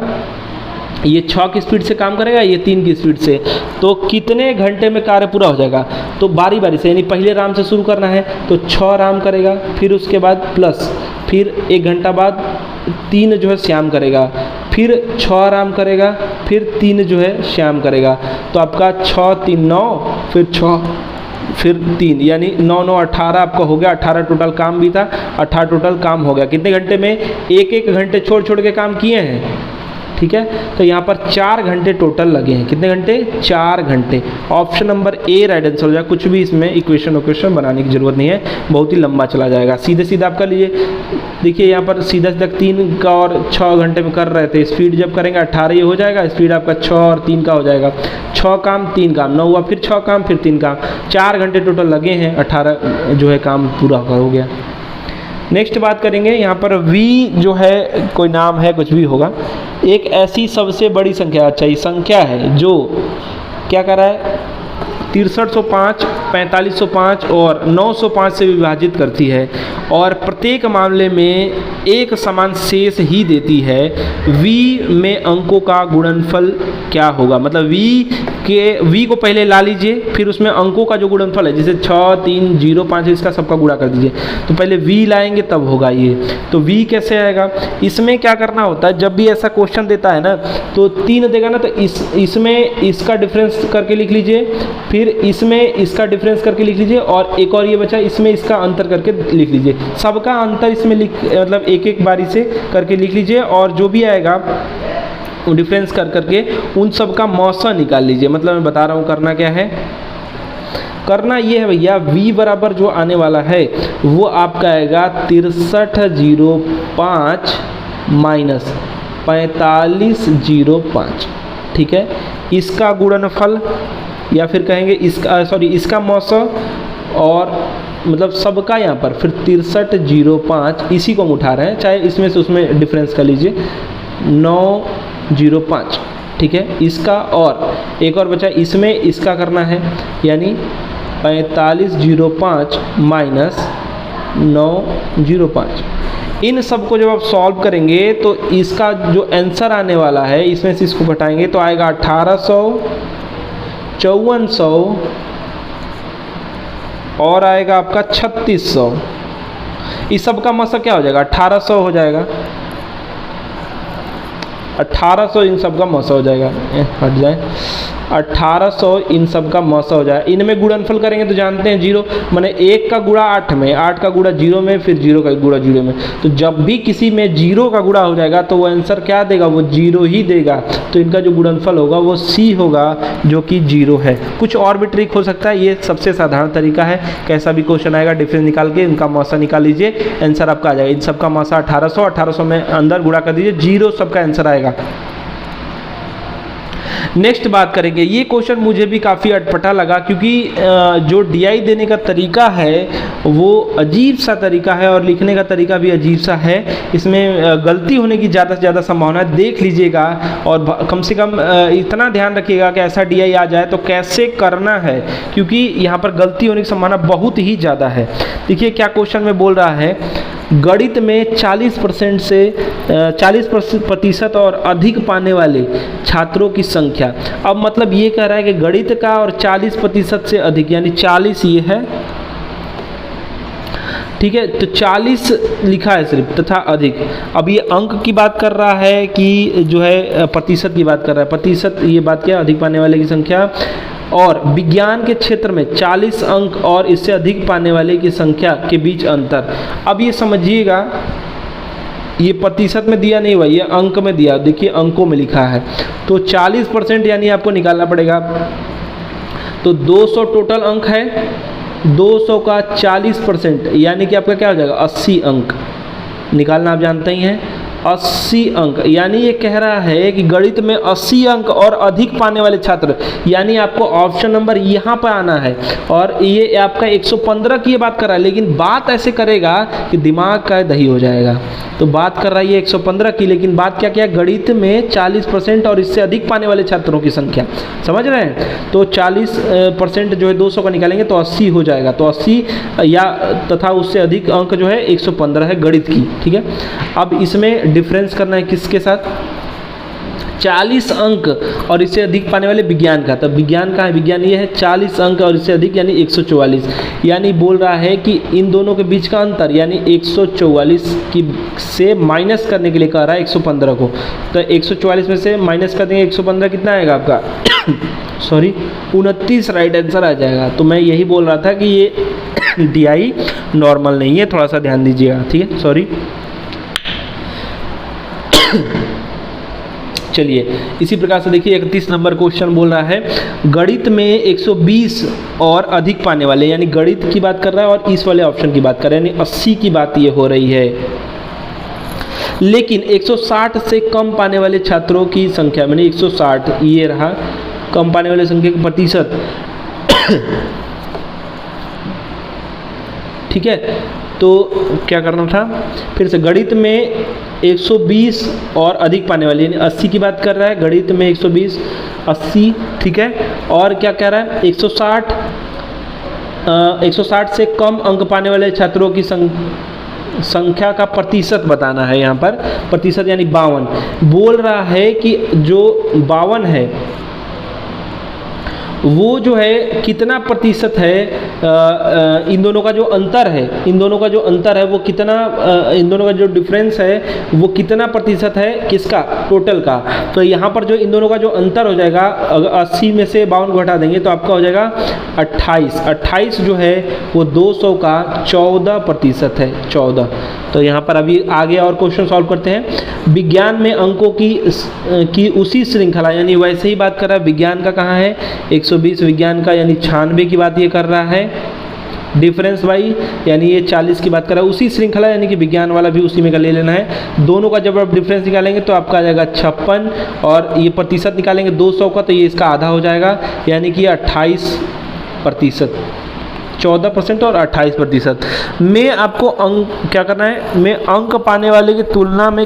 ये 6 की स्पीड से काम करेगा, ये 3 की स्पीड से, तो कितने घंटे में कार्य पूरा हो जाएगा। तो बारी बारी से, यानी पहले राम से शुरू करना है तो 6 राम करेगा, फिर उसके बाद प्लस, फिर 1 घंटा बाद 3 जो है श्याम करेगा, फिर 6 राम करेगा, फिर 3 जो है श्याम करेगा। तो आपका 6 3 9, फिर 6 फिर 3, यानी 9 9 18 आपका हो गया। 18 टोटल काम भी था, 18 टोटल काम हो गया। कितने घंटे में, 1 घंटे छोड़ छोड़ के काम किए हैं, ठीक है। तो यहाँ पर 4 घंटे टोटल लगे हैं। कितने घंटे, 4 घंटे। Option number A right answer हो जाएगा। कुछ भी इसमें इक्वेशन बनाने की जरूरत नहीं है, बहुत ही लंबा चला जाएगा। सीधे सीधे आप कर लीजिए। देखिए यहाँ पर सीधा सीधा 3 का और 6 घंटे में कर रहे थे, स्पीड जब करेंगे 18 ये हो जाएगा, स्पीड आपका 6 और 3 का हो जाएगा। 6 काम 3 काम 9 हुआ, फिर 6 काम फिर 3 काम, 4 घंटे टोटल लगे हैं, 18 जो है काम पूरा हो गया। नेक्स्ट बात करेंगे, यहाँ पर V जो है कोई नाम है, कुछ भी होगा, एक ऐसी सबसे बड़ी संख्या, अच्छा ये संख्या है जो क्या कर रहा है, 6305, 4505 और 905 से विभाजित करती है और प्रत्येक मामले में एक समान शेष ही देती है। V में अंकों का गुणनफल क्या होगा, मतलब V को पहले ला लीजिए, फिर उसमें अंकों का जो गुणनफल है, जैसे 6 3 0 5 इसका सबका गुणा कर दीजिए। तो पहले V लाएंगे तब होगा ये। तो V कैसे आएगा, इसमें क्या करना होता है, जब भी ऐसा क्वेश्चन देता है ना तो 3 देगा ना, तो इसमें इसका डिफरेंस करके लिख लीजिए, फिर इसमें इसका डिफरेंस करके लिख लीजिए, और एक और ये बचा, इसमें इसका अंतर करके लिख लीजिए। सबका अंतर इसमें मतलब एक एक बारी से करके लिख लीजिए, और जो भी आएगा डिफरेंस कर करके उन सब का मौसा निकाल लीजिए। मतलब मैं बता रहा हूँ करना क्या है, करना ये है भैया, V बराबर जो आने वाला है वो आपका आएगा 6305 माइनस 4505, ठीक है। इसका गुणनफल या फिर कहेंगे इसका इसका मौसा, और मतलब सबका यहाँ पर फिर 6305, इसी को हम उठा रहे हैं, चाहे इसमें से उसमें डिफरेंस कर लीजिए 905, ठीक है। इसका और एक और बचा, इसमें इसका करना है, यानी 4505 माइनस 905। इन सब को जब आप सॉल्व करेंगे तो इसका जो आंसर आने वाला है, इसमें से इसको घटाएंगे तो आएगा 1800, 5400 और आएगा आपका 3600। इस सब का मौसा क्या हो जाएगा, 1800 हो जाएगा, 1800 इन सब का मौसा हो जाएगा, हट जाए, 1800 इन सब का मौसा हो जाएगा। इनमें गुणनफल करेंगे तो जानते हैं जीरो, माने 1 का गुणा 8 में, 8 का गुणा 0 में, फिर 0 का गुणा 0 में। तो जब भी किसी में 0 का गुणा हो जाएगा तो वो आंसर क्या देगा, वो 0 ही देगा। तो इनका जो गुणनफल होगा वो C होगा, जो कि 0 है। कुछ और भी ट्रिक हो सकता है, ये सबसे साधारण तरीका है। कैसा भी क्वेश्चन आएगा डिफरेंस निकाल के इनका मौसा निकाल लीजिए, आंसर आपका आ जाएगा। इन सब का मौसा 1800, 1800 में अंदर गुणा कर दीजिए, 0 सबका आंसर आएगा। नेक्स्ट बात करेंगे, ये क्वेश्चन मुझे भी काफ़ी अटपटा लगा, क्योंकि जो DI देने का तरीका है वो अजीब सा तरीका है और लिखने का तरीका भी अजीब सा है। इसमें गलती होने की ज़्यादा से ज़्यादा संभावना है, देख लीजिएगा और कम से कम इतना ध्यान रखिएगा कि ऐसा DI आ जाए तो कैसे करना है, क्योंकि यहाँ पर गलती होने की संभावना बहुत ही ज़्यादा है। देखिए क्या क्वेश्चन में बोल रहा है, गणित में 40% से 40% और अधिक पाने वाले छात्रों की संख्या। अब मतलब ये कह रहा है कि गणित का और 40% से अधिक, यानी 40 ये है, ठीक है, तो 40 लिखा है सिर्फ, तथा अधिक। अब ये अंक की बात कर रहा है कि जो है प्रतिशत की बात कर रहा है, प्रतिशत ये बात क्या, अधिक पाने वाले की संख्या। और विज्ञान के क्षेत्र में 40 अंक और इससे अधिक पाने वाले की संख्या के बीच अंतर। अब ये समझिएगा, ये प्रतिशत में दिया नहीं हुआ, ये अंक में दिया, देखिए अंकों में लिखा है। तो 40% यानी आपको निकालना पड़ेगा, तो 200 टोटल अंक है, 200 का 40% यानी कि आपका क्या हो जाएगा, 80 अंक निकालना आप जानते ही हैं। 80 अंक, यानी ये कह रहा है कि गणित में 80 अंक और अधिक पाने वाले छात्र, यानी आपको ऑप्शन नंबर यहाँ पर आना है। और ये आपका 115 की ये बात कर रहा है, लेकिन बात ऐसे करेगा कि दिमाग का दही हो जाएगा। तो बात कर रहा है ये 115 की, लेकिन बात क्या क्या, गणित में 40% और इससे अधिक पाने वाले छात्रों की संख्या, समझ रहे हैं। तो 40% जो है 200 का निकालेंगे तो 80 हो जाएगा, तो 80 या तथा उससे अधिक अंक जो है 115 है गणित की, ठीक है। अब इसमें डिफरेंस करना है किसके साथ, 40 अंक और इससे अधिक पाने वाले विज्ञान का। तब विज्ञान का है, विज्ञान ये है 40 अंक और इससे अधिक यानी 144, यानी बोल रहा है कि इन दोनों के बीच का अंतर यानी 144 की से माइनस करने के लिए कह रहा है 115 को। तो 144 में से माइनस कर देंगे 115, कितना आएगा आपका सॉरी 29 राइट आंसर आ जाएगा। तो मैं यही बोल रहा था कि ये DI नॉर्मल नहीं है, थोड़ा सा ध्यान दीजिएगा, ठीक है, सॉरी। चलिए इसी प्रकार से देखिए 31 नंबर क्वेश्चन बोल रहा है, गणित में 120 और अधिक पाने वाले, यानी गणित की बात कर रहा है और इस वाले ऑप्शन की बात कर रहा है, यानी 80 की बात ये हो रही है। लेकिन 160 से कम पाने वाले छात्रों की संख्या, मैंने 160 ये रहा, कम पाने वाले संख्या का प्रतिशत ठीक है। तो क्या करना था, फिर से गणित में 120 और अधिक पाने वाले, यानी 80 की बात कर रहा है, गणित में 120 80, ठीक है। और क्या कह रहा है 160 से कम अंक पाने वाले छात्रों की संख्या का प्रतिशत बताना है। यहाँ पर प्रतिशत यानी 52 बोल रहा है कि जो 52 है वो जो है कितना प्रतिशत है, इन दोनों का जो अंतर है, इन दोनों का जो अंतर है वो कितना, इन दोनों का जो डिफरेंस है वो कितना प्रतिशत है, किसका, टोटल का। तो यहाँ पर जो इन दोनों का जो अंतर हो जाएगा, अगर 80 में से 52 को हटा देंगे तो आपका हो जाएगा 28। 28 जो है वो 200 का 14% है, 14। तो यहाँ पर अभी आगे और क्वेश्चन सॉल्व करते हैं। विज्ञान में अंकों की उसी श्रृंखला, यानी वैसे ही बात कर रहा है, विज्ञान का कहाँ है 120, विज्ञान का यानी 96 की बात ये कर रहा है। डिफरेंस बाई यानी ये 40 की बात कर रहा है, उसी श्रृंखला यानी कि विज्ञान वाला भी उसी में का ले लेना है। दोनों का जब आप डिफरेंस निकालेंगे तो आपका आ जाएगा 56 और ये प्रतिशत निकालेंगे 200 का तो ये इसका आधा हो जाएगा, यानी कि 28%, 14% और 28%। में आपको अंक क्या करना है, में अंक पाने वाले की तुलना में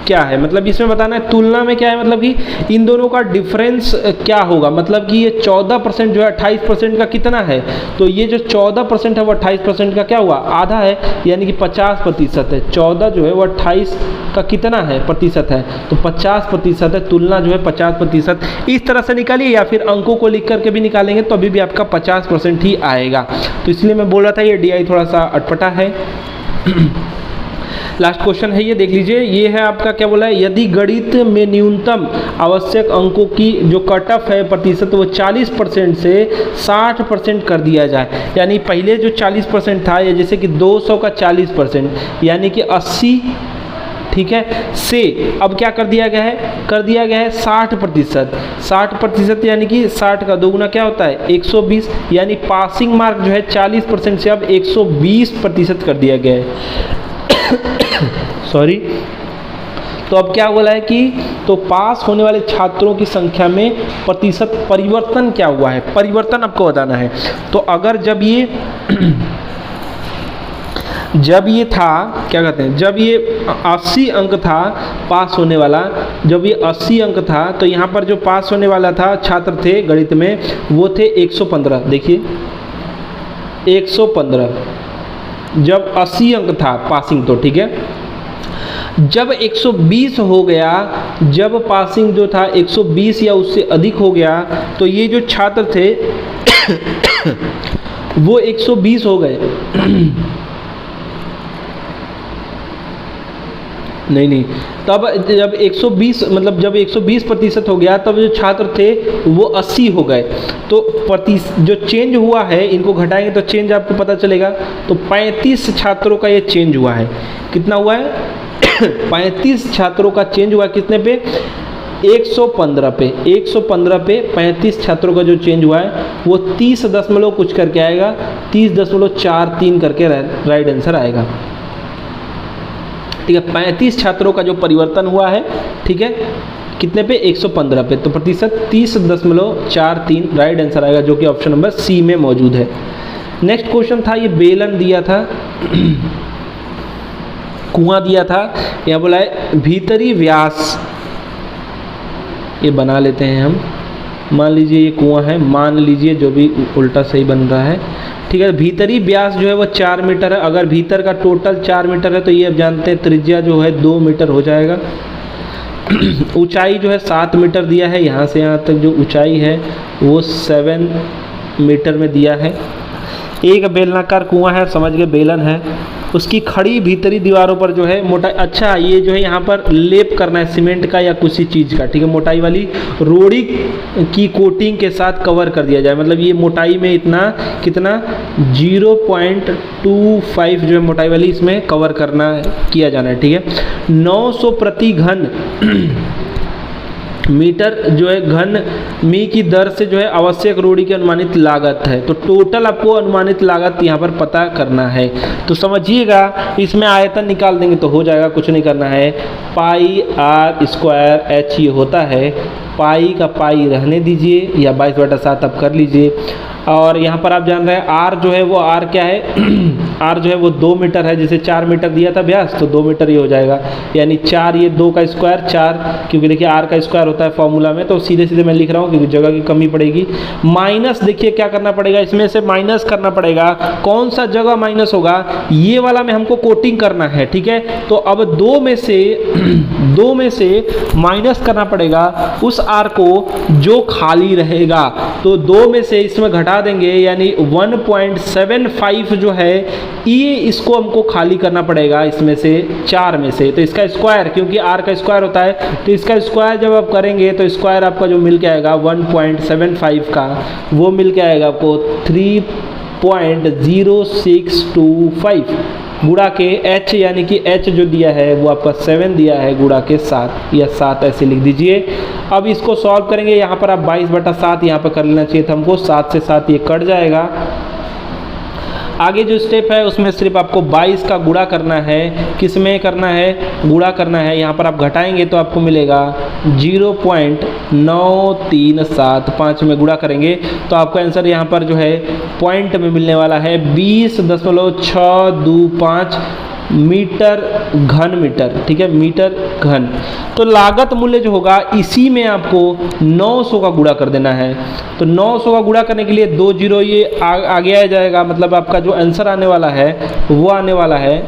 क्या है, मतलब इसमें बताना है तुलना में क्या है, मतलब कि इन दोनों का डिफरेंस क्या होगा, मतलब कि ये 14% जो है 28% का कितना है, तो ये जो 14% है वो 28% का क्या हुआ, आधा है, यानी कि 50% है। 14 जो है वो 28 का कितना है, प्रतिशत है, तो 50% है, तुलना जो है 50%। इस तरह से निकालिए या फिर अंकों को लिख करके भी निकालेंगे तो अभी भी आपका 50% ही आएगा। तो इसलिए मैं बोल रहा था ये DI थोड़ा सा अटपटा है। लास्ट क्वेश्चन है ये, देख लीजिए। ये है आपका क्या बोला है, यदि गणित में न्यूनतम आवश्यक अंकों की जो कट ऑफ है प्रतिशत वो 40% से 60% कर दिया जाए, यानी पहले जो 40% था, या जैसे कि 200 का 40%, यानी कि 80, ठीक है, से अब क्या कर दिया गया है, कर दिया गया है 60%। 60% यानी कि 60 का दोगुना क्या होता है, 120, यानी पासिंग मार्क जो है 40% से अब 120% कर दिया गया है। सॉरी। तो अब क्या बोला है कि तो पास होने वाले छात्रों की संख्या में प्रतिशत परिवर्तन क्या हुआ है, परिवर्तन आपको बताना है। तो अगर जब ये था, क्या कहते हैं, जब ये 80 अंक था पास होने वाला, जब ये 80 अंक था, तो यहाँ पर जो पास होने वाला था छात्र थे गणित में वो थे 115। देखिए 115 जब 80 अंक था पासिंग, तो ठीक है। जब 120 हो गया, जब पासिंग जो था 120 या उससे अधिक हो गया, तो ये जो छात्र थे वो 120 हो गए। नहीं, तब जब 120 मतलब जब 120% हो गया, तब जो छात्र थे वो 80 हो गए। तो जो चेंज हुआ है, इनको घटाएंगे तो चेंज आपको पता चलेगा। तो 35 छात्रों का ये चेंज हुआ है। कितना हुआ है 35 छात्रों का चेंज हुआ है। कितने पे, 115 पे। 115 पे 35 छात्रों का जो चेंज हुआ है वो 30 दशमलव कुछ करके आएगा, 30.43 करके राइट आंसर आएगा। ठीक है, 35 छात्रों का जो परिवर्तन हुआ है, ठीक है, कितने पे, 115 पे। तो प्रतिशत 30.43 राइट आंसर आएगा, जो कि ऑप्शन नंबर सी में मौजूद है। नेक्स्ट क्वेश्चन था, ये बेलन दिया था, कुआं दिया था, यहाँ बोला है भीतरी व्यास, ये बना लेते हैं हम, मान लीजिए ये कुआं है, मान लीजिए, जो भी उल्टा सही बन रहा है, ठीक है। भीतरी व्यास जो है वो 4 मीटर है। अगर भीतर का टोटल 4 मीटर है तो ये अब जानते हैं त्रिज्या जो है 2 मीटर हो जाएगा। ऊंचाई जो है 7 मीटर दिया है, यहाँ से यहाँ तक जो ऊंचाई है वो 7 मीटर में दिया है। एक बेलनाकार कुआं है, समझ गए, बेलन है, उसकी खड़ी भीतरी दीवारों पर जो है मोटाई, अच्छा ये जो है यहाँ पर लेप करना है सीमेंट का या किसी चीज़ का, ठीक है, मोटाई वाली रोड़ी की कोटिंग के साथ कवर कर दिया जाए। मतलब ये मोटाई में इतना, कितना 0.25 जो है मोटाई वाली इसमें कवर करना किया जाना है, ठीक है। 900 प्रति घन मीटर जो है घन मी की दर से जो है आवश्यक रोड़ी की अनुमानित लागत है। तो टोटल आपको अनुमानित लागत यहाँ पर पता करना है। तो समझिएगा, इसमें आयतन निकाल देंगे तो हो जाएगा, कुछ नहीं करना है। पाई आर स्क्वायर एच ये होता है, पाई का पाई रहने दीजिए, या 22/7 आप कर लीजिए। और यहाँ पर आप जान रहे हैं आर जो है वो, आर क्या है आर जो है वो 2 मीटर है। जैसे 4 मीटर दिया था व्यास, तो 2 मीटर ये हो जाएगा, यानी 4, ये 2 का स्क्वायर 4, क्योंकि देखिए आर का स्क्वायर होता है फॉर्मूला में, तो सीधे सीधे मैं लिख रहा हूँ क्योंकि जगह की कमी पड़ेगी। माइनस, देखिए क्या करना पड़ेगा, इसमें से माइनस करना पड़ेगा। कौन सा जगह माइनस होगा, ये वाला में हमको कोटिंग करना है, ठीक है। तो अब 2 में से माइनस करना पड़ेगा उस आर को जो खाली रहेगा। तो 2 में से इसमें घटा देंगे, यानी 1.75 जो है ये इसको हमको खाली करना पड़ेगा इसमें से, 4 में से। तो इसका स्क्वायर, क्योंकि आर का स्क्वायर होता है, तो इसका स्क्वायर जब आप करेंगे तो स्क्वायर आपका जो मिल के आएगा 1.75 का, वो मिल के आएगा आपको 3.0625 गुणा के h, यानी कि h जो दिया है वो आपका 7 दिया है, गुणा के 7 या 7 ऐसे लिख दीजिए। अब इसको सॉल्व करेंगे, यहाँ पर आप 22/7 यहाँ पर कर लेना चाहिए था हमको, 7 से 7 ये कट जाएगा। आगे जो स्टेप है उसमें सिर्फ आपको 22 का गुणा करना है। किस में करना है, गुणा करना है। यहाँ पर आप घटाएंगे तो आपको मिलेगा 0.9375 में गुणा करेंगे तो आपका आंसर यहाँ पर जो है पॉइंट में मिलने वाला है 20.625 मीटर घन मीटर, ठीक है, मीटर घन। तो लागत मूल्य जो होगा इसी में आपको 900 का गुणा कर देना है। तो 900 का गुणा करने के लिए 2 जीरो ये आगे आ जाएगा, मतलब आपका जो आंसर आने वाला है वो आने वाला है,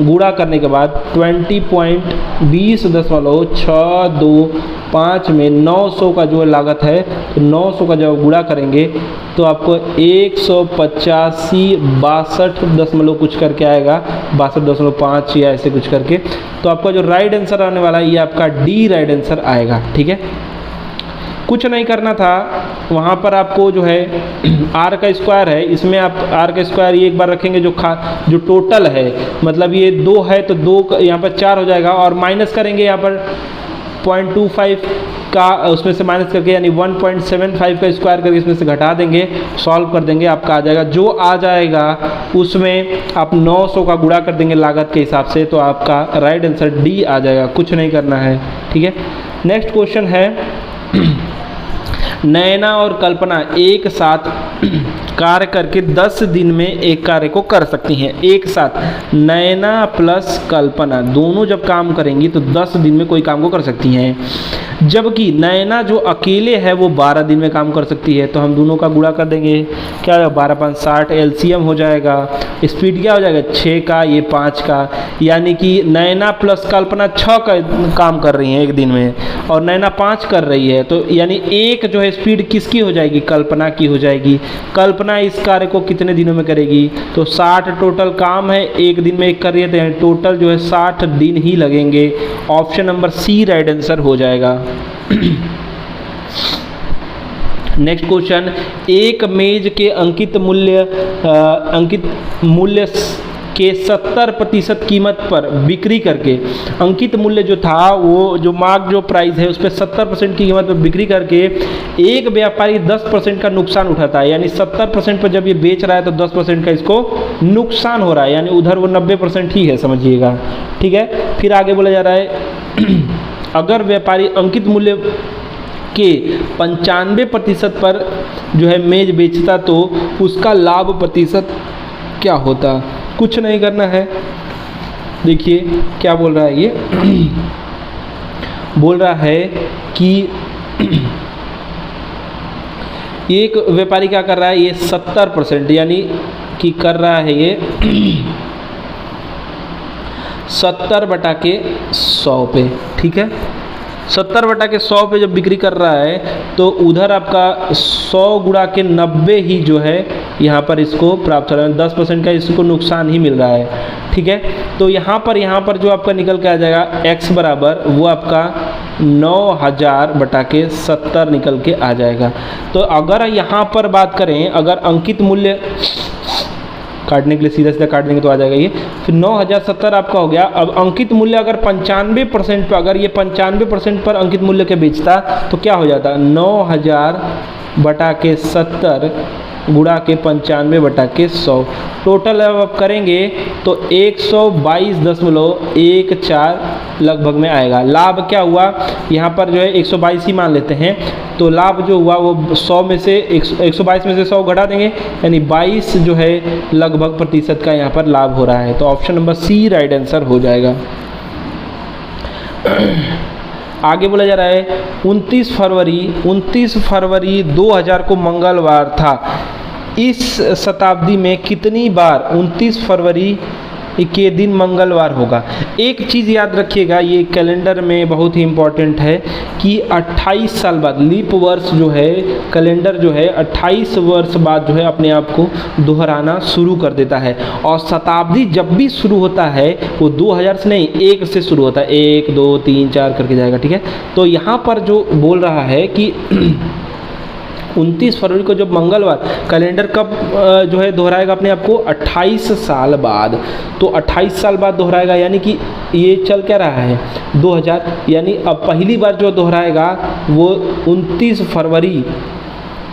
गुणा करने के बाद 20.20.625 5 में 900 का जो लागत है, तो 900 का जब गुणा करेंगे तो आपको 185 62 दशमलव कुछ करके आएगा, 62.5 या ऐसे कुछ करके। तो आपका जो राइट आंसर आने वाला है ये आपका डी राइट आंसर आएगा। ठीक है, कुछ नहीं करना था, वहाँ पर आपको जो है आर का स्क्वायर है, इसमें आप आर का स्क्वायर ये एक बार रखेंगे, जो टोटल है, मतलब ये 2 है तो 2 यहाँ पर 4 हो जाएगा, और माइनस करेंगे यहाँ पर 0.25 का उसमें से माइनस करके, यानी 1.75 का स्क्वायर करके इसमें से घटा देंगे, सॉल्व कर देंगे, आपका आ जाएगा। जो आ जाएगा उसमें आप 900 का गुणा कर देंगे लागत के हिसाब से, तो आपका राइट आंसर डी आ जाएगा। कुछ नहीं करना है। ठीक है, नेक्स्ट क्वेश्चन है नैना और कल्पना एक साथ कार्य करके 10 दिन में एक कार्य को कर सकती हैं। एक साथ नैना प्लस कल्पना दोनों जब काम करेंगी तो 10 दिन में कोई काम को कर सकती हैं, जबकि नैना जो अकेले है वो 12 दिन में काम कर सकती है। तो हम दोनों का गुणा कर देंगे, क्या 12 5 60, एलसीएम हो जाएगा। स्पीड क्या हो जाएगा 6 का, ये 5 का, यानी कि नैना प्लस कल्पना 6 का काम कर रही हैं एक दिन में, और नैना 5 कर रही है। तो यानी एक जो है स्पीड किसकी हो जाएगी, कल्पना की हो जाएगी। कल्पना इस कार्य को कितने दिनों में करेगी, तो 60 टोटल काम है, एक दिन में एक कर रही है, तो टोटल जो है 60 दिन ही लगेंगे। Option number C right answer हो जाएगा। नेक्स्ट क्वेश्चन, एक मेज के अंकित मूल्य के 70% कीमत पर बिक्री करके, अंकित मूल्य जो था वो जो मार्क जो प्राइस है उस पर 70% की कीमत पर बिक्री करके एक व्यापारी 10% का नुकसान उठाता है। यानी 70% पर जब ये बेच रहा है तो 10% का इसको नुकसान हो रहा है, यानी उधर वो 90% ही है, समझिएगा। ठीक है, फिर आगे बोला जा रहा है अगर व्यापारी अंकित मूल्य के 95% पर जो है मेज बेचता तो उसका लाभ प्रतिशत क्या होता। कुछ नहीं करना है। देखिए क्या बोल रहा है ये बोल रहा है कि एक व्यापारी क्या कर रहा है, ये 70% यानी कि कर रहा है ये 70/100 पे। ठीक है, 70/100 पे जब बिक्री कर रहा है तो उधर आपका 100 गुणा के 90 ही जो है यहाँ पर इसको प्राप्त हो रहा है, 10% का इसको नुकसान ही मिल रहा है। ठीक है, तो यहाँ पर जो आपका निकल के आ जाएगा x बराबर वो आपका 9000/70 निकल के आ जाएगा। तो अगर यहाँ पर बात करें, अगर अंकित मूल्य काटने के लिए सीधा काट देंगे तो आ जाएगा ये, फिर 9070 आपका हो गया। अब अंकित मूल्य अगर 95% पर, अगर ये 95% पर अंकित मूल्य के बेचता तो क्या हो जाता, 9000/70 गुणा के 95/100। टोटल अब आप करेंगे तो 122.14 लगभग में आएगा। लाभ क्या हुआ, यहाँ पर जो है 122 ही मान लेते हैं, तो लाभ जो हुआ वो 100 में से 122 में से 100 घटा देंगे, यानी 22 जो है लगभग प्रतिशत का यहाँ पर लाभ हो रहा है। तो option number C right answer हो जाएगा। आगे बोला जा रहा है 29 फरवरी 2000 को मंगलवार था। इस शताब्दी में कितनी बार 29 फरवरी के दिन मंगलवार होगा। एक चीज़ याद रखिएगा, ये कैलेंडर में बहुत ही इम्पोर्टेंट है कि 28 साल बाद, लीप वर्ष जो है कैलेंडर जो है 28 वर्ष बाद जो है अपने आप को दोहराना शुरू कर देता है। और शताब्दी जब भी शुरू होता है वो 2000 से नहीं, 1 से शुरू होता है, 1 2 3 4 करके जाएगा। ठीक है, तो यहाँ पर जो बोल रहा है कि 29 फरवरी को जब मंगलवार, कैलेंडर कब जो है दोहराएगा अपने आप को, 28 साल बाद। तो 28 साल बाद दोहराएगा, यानी कि ये चल क्या रहा है 2000, यानी अब पहली बार जो दोहराएगा वो 29 फरवरी,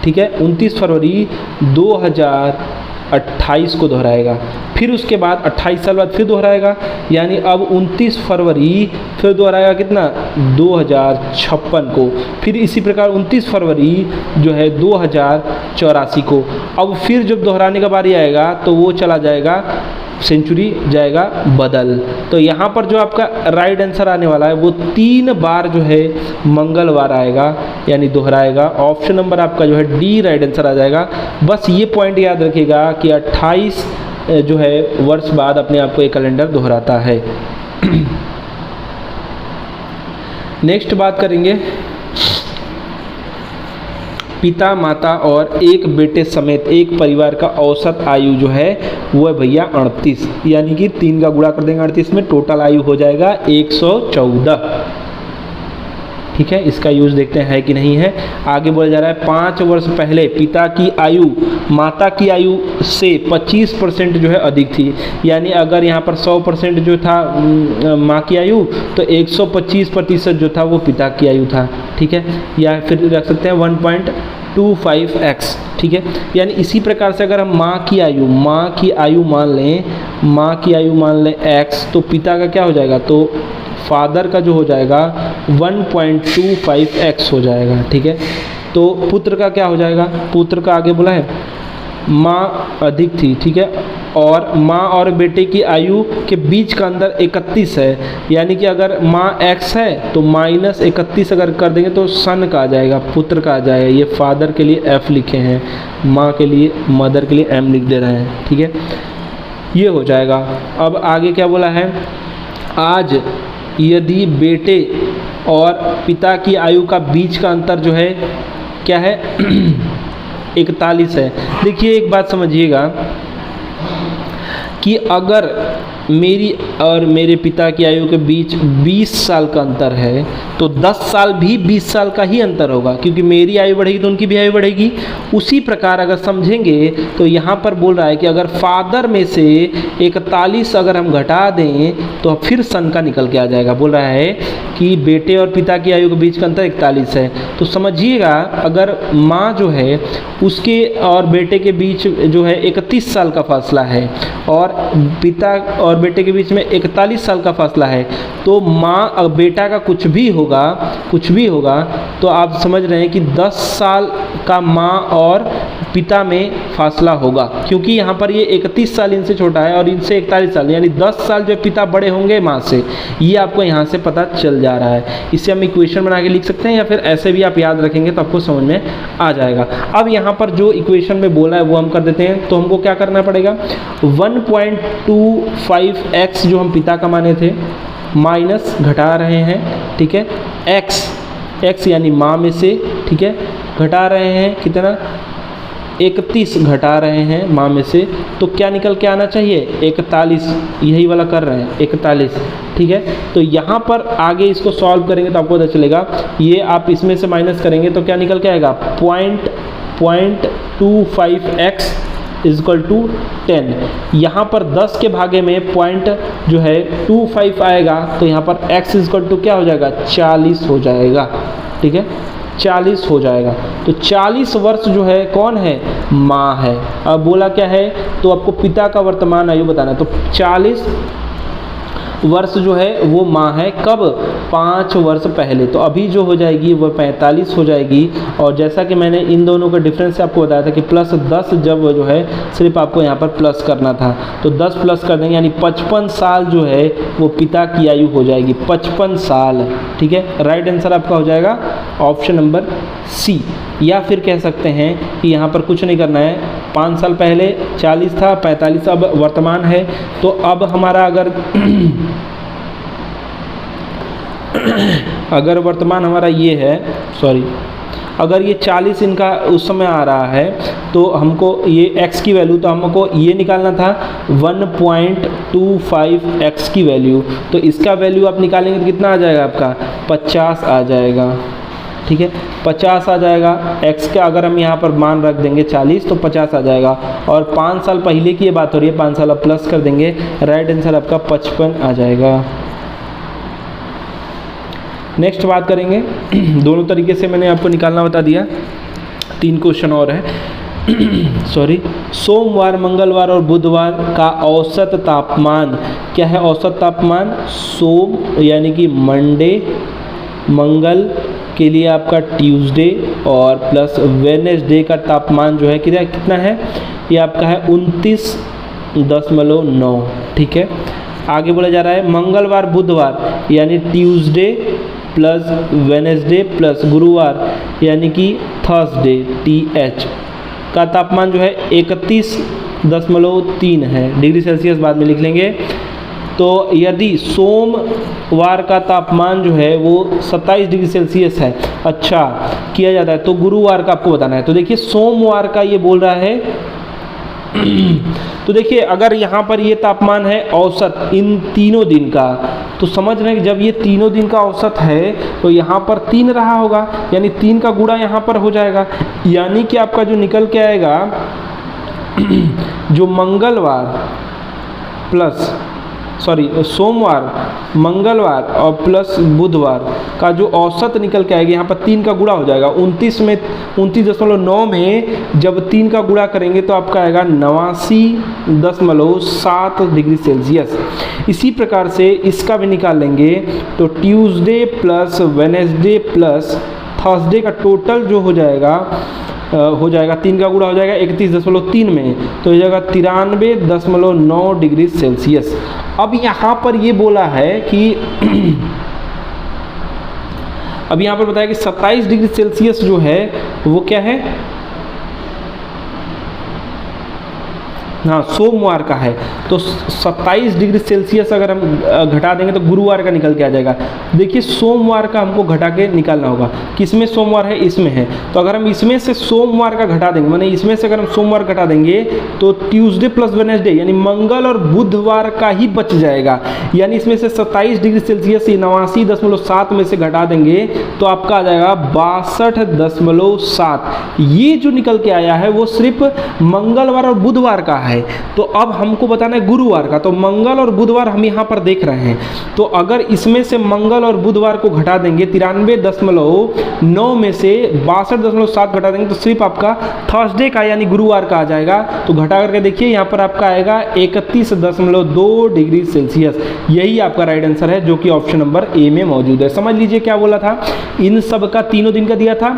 ठीक है, 29 फरवरी 2028 को दोहराएगा। फिर उसके बाद 28 साल बाद फिर दोहराएगा, यानी अब 29 फरवरी फिर दोहराएगा कितना, 2056 को। फिर इसी प्रकार 29 फरवरी जो है 2084 को। अब फिर जब दोहराने का बारी आएगा तो वो चला जाएगा, सेंचुरी जाएगा बदल। तो यहाँ पर जो आपका राइट आंसर आने वाला है वो 3 बार जो है मंगलवार आएगा, यानी दोहराएगा। ऑप्शन नंबर आपका जो है डी राइट आंसर आ जाएगा। बस ये पॉइंट याद रखिएगा कि 28 जो है वर्ष बाद अपने आप को एक कैलेंडर दोहराता है। नेक्स्ट बात करेंगे पिता माता और एक बेटे समेत एक परिवार का औसत आयु जो है वो है भैया 38, यानी कि 3 का गुणा कर देंगे 38 में, टोटल आयु हो जाएगा 114। ठीक है, इसका यूज देखते हैं है कि नहीं है। आगे बोला जा रहा है 5 वर्ष पहले पिता की आयु माता की आयु से 25% जो है अधिक थी, यानी अगर यहाँ पर 100% जो था माँ की आयु तो 125% जो था वो पिता की आयु था। ठीक है, या फिर रख सकते हैं 1.25x। ठीक है, यानी इसी प्रकार से अगर हम माँ की आयु मान लें x, तो पिता का क्या हो जाएगा, तो फादर का जो हो जाएगा 1.25x हो जाएगा। ठीक है, तो पुत्र का क्या हो जाएगा, पुत्र का आगे बोला है माँ अधिक थी। ठीक है, और माँ और बेटे की आयु के बीच का अंतर 31 है, यानी कि अगर माँ x है तो -31 अगर कर देंगे तो सन का आ जाएगा, पुत्र का आ जाएगा। ये फादर के लिए F लिखे हैं, माँ के लिए मदर के लिए M लिख दे रहे हैं। ठीक है, ये हो जाएगा। अब आगे क्या बोला है, आज यदि बेटे और पिता की आयु का बीच का अंतर जो है क्या है 41 है। देखिए एक बात समझिएगा कि अगर मेरी और मेरे पिता की आयु के बीच 20 साल का अंतर है तो 10 साल भी 20 साल का ही अंतर होगा, क्योंकि मेरी आयु बढ़ेगी तो उनकी भी आयु बढ़ेगी। उसी प्रकार अगर समझेंगे तो यहाँ पर बोल रहा है कि अगर फादर में से 41 अगर हम घटा दें तो फिर सन का निकल के आ जाएगा। बोल रहा है कि बेटे और पिता की आयु के बीच का अंतर 41 है, तो समझिएगा अगर माँ जो है उसके और बेटे के बीच जो है 31 साल का फासला है और पिता और बेटे के बीच में 41 साल का फासला है, तो माँ और बेटा का कुछ भी होगा तो आप समझ रहे हैं कि 10 साल का माँ और पिता में फासला होगा, क्योंकि यहाँ पर ये 31 साल इनसे छोटा है और इनसे 41 साल, यानी 10 साल जो पिता बड़े होंगे माँ से, ये आपको यहाँ से पता चल जा रहा है। इससे हम इक्वेशन बना के लिख सकते हैं या फिर ऐसे भी आप याद रखेंगे तो आपको समझ में आ जाएगा। अब यहाँ पर जो इक्वेशन में बोला है वो हम कर देते हैं, तो हमको क्या करना पड़ेगा, 1.25x जो हम पिता का माने थे माइनस घटा रहे हैं। ठीक है, x यानी माँ में से, ठीक है, घटा रहे हैं कितना, 31 घटा रहे हैं माँ में से, तो क्या निकल के आना चाहिए 41, यही वाला कर रहे हैं 41। ठीक है, तो यहाँ पर आगे इसको सॉल्व करेंगे तो आपको पता चलेगा, ये आप इसमें से माइनस करेंगे तो क्या निकल के आएगा 0.25x इजकल टू 10। यहाँ पर 10 के भागे में पॉइंट जो है 25 आएगा तो यहाँ पर x इजकल टू क्या हो जाएगा 40 हो जाएगा। ठीक है, 40 हो जाएगा। तो 40 वर्ष जो है कौन है, माँ है। अब बोला क्या है, तो आपको पिता का वर्तमान आयु बताना है, तो 40 वर्ष जो है वो माँ है, कब 5 वर्ष पहले, तो अभी जो हो जाएगी वो 45 हो जाएगी। और जैसा कि मैंने इन दोनों का डिफरेंस से आपको बताया था कि +10 जब जो है सिर्फ आपको यहाँ पर प्लस करना था, तो 10 प्लस कर देंगे यानी 55 साल जो है वो पिता की आयु हो जाएगी, 55 साल। ठीक है, राइट आंसर आपका हो जाएगा ऑप्शन नंबर सी। या फिर कह सकते हैं कि यहाँ पर कुछ नहीं करना है, 5 साल पहले 40 था, 45 अब वर्तमान है, तो अब हमारा अगर वर्तमान हमारा ये है, अगर ये 40 इनका उस समय आ रहा है तो हमको ये x की वैल्यू, तो हमको ये निकालना था 1.25x की वैल्यू, तो इसका वैल्यू आप निकालेंगे तो कितना आ जाएगा आपका 50 आ जाएगा। ठीक है, 50 आ जाएगा। x का अगर हम यहाँ पर मान रख देंगे 40 तो 50 आ जाएगा। और 5 साल पहले की ये बात हो रही है, 5 साल आप प्लस कर देंगे, राइट आंसर आपका 55 आ जाएगा। नेक्स्ट बात करेंगे, दोनों तरीके से मैंने आपको निकालना बता दिया, 3 क्वेश्चन और है। सोमवार, मंगलवार और बुधवार का औसत तापमान क्या है, औसत तापमान सोम यानी कि मंडे, मंगल के लिए आपका ट्यूसडे और प्लस वेडनेसडे का तापमान जो है कितना है, ये आपका है 29.9। ठीक है, आगे बोला जा रहा है मंगलवार बुधवार यानी ट्यूसडे प्लस वेडनेसडे प्लस गुरुवार यानी कि थर्सडे TH का तापमान जो है 31.3 है डिग्री सेल्सियस, बाद में लिख लेंगे। तो यदि सोमवार का तापमान जो है वो 27 डिग्री सेल्सियस है, अच्छा किया जाता है, तो गुरुवार का आपको बताना है। तो देखिए सोमवार का ये बोल रहा है तो देखिए अगर यहाँ पर ये तापमान है औसत इन तीनों दिन का, तो समझ रहे हैं कि जब ये तीनों दिन का औसत है तो यहाँ पर 3 रहा होगा, यानी 3 का गुणा यहाँ पर हो जाएगा, यानी कि आपका जो निकल के आएगा जो सोमवार, मंगलवार और प्लस बुधवार का जो औसत निकल के आएगा, यहाँ पर 3 का गुणा हो जाएगा। 29.9 में जब 3 का गुणा करेंगे तो आपका आएगा 89.7 डिग्री सेल्सियस। इसी प्रकार से इसका भी निकाल लेंगे तो Tuesday plus Wednesday plus Thursday का टोटल जो हो जाएगा 3 का गुणा हो जाएगा 31.3 में, तो हो जाएगा 93.9 डिग्री सेल्सियस। अब यहाँ पर ये बोला है कि अब यहाँ पर बताया कि 27 डिग्री सेल्सियस जो है वो क्या है, हाँ सोमवार का है, तो 27 डिग्री सेल्सियस अगर हम घटा देंगे तो गुरुवार का निकल के आ जाएगा। देखिए सोमवार का हमको घटा के निकालना होगा, किसमें सोमवार है, इसमें है, तो अगर हम इसमें से सोमवार का घटा देंगे, माने इसमें से अगर हम सोमवार घटा देंगे तो ट्यूसडे प्लस वेडनेसडे यानी मंगल और बुधवार का ही बच जाएगा, यानी इसमें से 27 डिग्री सेल्सियस 89.7 में से घटा देंगे तो आपका आ जाएगा 62.7। ये जो निकल के आया है वो सिर्फ मंगलवार और बुधवार का है। तो अब हमको बताना है गुरुवार का, तो मंगल और बुधवार हम यहाँ पर देख रहे हैं, तो अगर इसमें से मंगल और बुधवार को घटा देंगे 93.9 में से 62.7 घटा देंगे तो सिर्फ आपका थर्सडे का यानी गुरुवार का आ जाएगा। तो घटा करके देखिए यहाँ पर आपका आएगा 31.2 डिग्री सेल्सियस। यही आपका राइट आंसर है जो कि ऑप्शन नंबर ए में मौजूद है। समझ लीजिए क्या बोला था, इन सब का तीनों दिन का दिया था,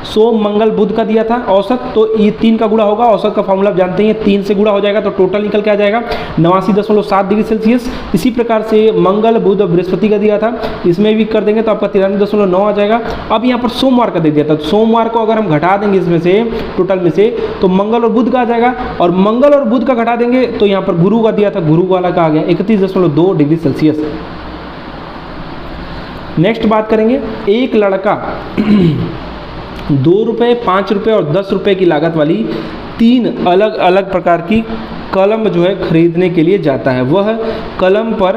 सोम मंगल बुध का दिया था औसत, तो ये 3 का गुणा होगा, औसत का फॉर्मूला आप जानते हैं 3 से गुणा हो जाएगा तो टोटल निकल के आ जाएगा 89.7 डिग्री सेल्सियस। इसी प्रकार से मंगल बुध और बृहस्पति का दिया था, इसमें भी कर देंगे तो आपका 93.9 आ जाएगा। अब यहाँ पर सोमवार का दे दिया था, तो सोमवार को अगर हम घटा देंगे इसमें से टोटल में से तो मंगल और बुध का आ जाएगा, और मंगल और बुध का घटा देंगे तो यहाँ पर गुरु का दिया था, गुरु वाला का आ गया 31.2 डिग्री सेल्सियस। नेक्स्ट बात करेंगे, एक लड़का 2 रुपये, 5 रुपये और 10 रुपये की लागत वाली 3 अलग अलग प्रकार की कलम जो है खरीदने के लिए जाता है। वह कलम पर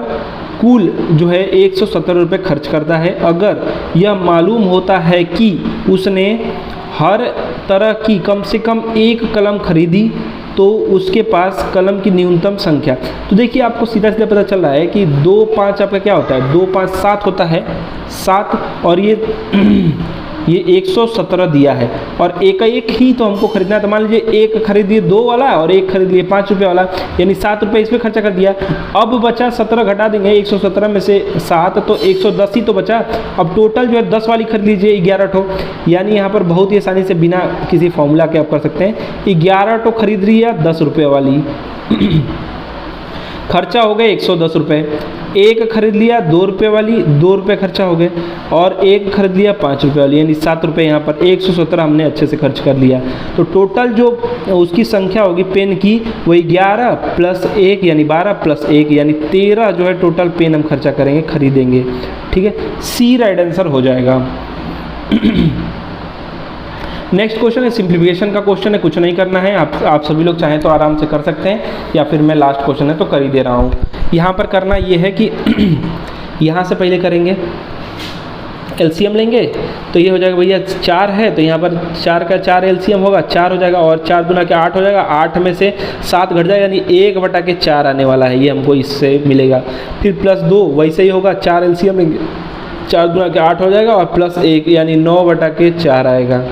कुल जो है 170 रुपये खर्च करता है। अगर यह मालूम होता है कि उसने हर तरह की कम से कम एक कलम खरीदी तो उसके पास कलम की न्यूनतम संख्या। तो देखिए आपको सीधा सीधा पता चल रहा है कि 2 5 आपका क्या होता है, 2 5 7 होता है, 7, और ये 117 दिया है, और एक ही तो हमको खरीदना है। तो मान लीजिए एक खरीद लिए 2 वाला और एक खरीद लिए 5 रुपये वाला, यानी 7 रुपये इसमें खर्चा कर दिया। अब बचा 17, घटा देंगे 117 में से 7 तो 110 ही तो बचा। अब टोटल जो है 10 वाली खरीद लीजिए 11 ठो, यानी यहाँ पर बहुत ही आसानी से बिना किसी फॉर्मूला के आप कर सकते हैं। 11 ठो खरीद लिया 10 रुपये वाली खर्चा हो गए 110 रुपये। एक खरीद लिया 2 रुपये वाली, 2 रुपये खर्चा हो गए, और एक खरीद लिया 5 रुपये वाली, यानी 7 रुपये। यहाँ पर 117 हमने अच्छे से खर्च कर लिया। तो टोटल जो उसकी संख्या होगी पेन की वही 11 प्लस 1 यानी 12 प्लस 1 यानी 13 जो है टोटल पेन हम खर्चा करेंगे, खरीदेंगे। ठीक है, सी राइट आंसर हो जाएगा। नेक्स्ट क्वेश्चन है सिंप्लीफिकेशन का क्वेश्चन है, कुछ नहीं करना है, आप सभी लोग चाहें तो आराम से कर सकते हैं, या फिर मैं लास्ट क्वेश्चन है तो कर ही दे रहा हूँ। यहाँ पर करना ये है कि यहाँ से पहले करेंगे एलसीएम लेंगे, तो ये हो जाएगा भैया 4 है तो यहाँ पर 4 का 4 एलसीएम होगा, 4 हो जाएगा, और 4 दूना के 8 हो जाएगा, 8 में से 7 घट जाएगा, यानी 1/4 आने वाला है, ये हमको इससे मिलेगा। फिर प्लस 2 वैसे ही होगा, 4 एलसीएम लेंगे, 4 दूना के 8 हो जाएगा, और प्लस 1 यानी 9/4 आएगा।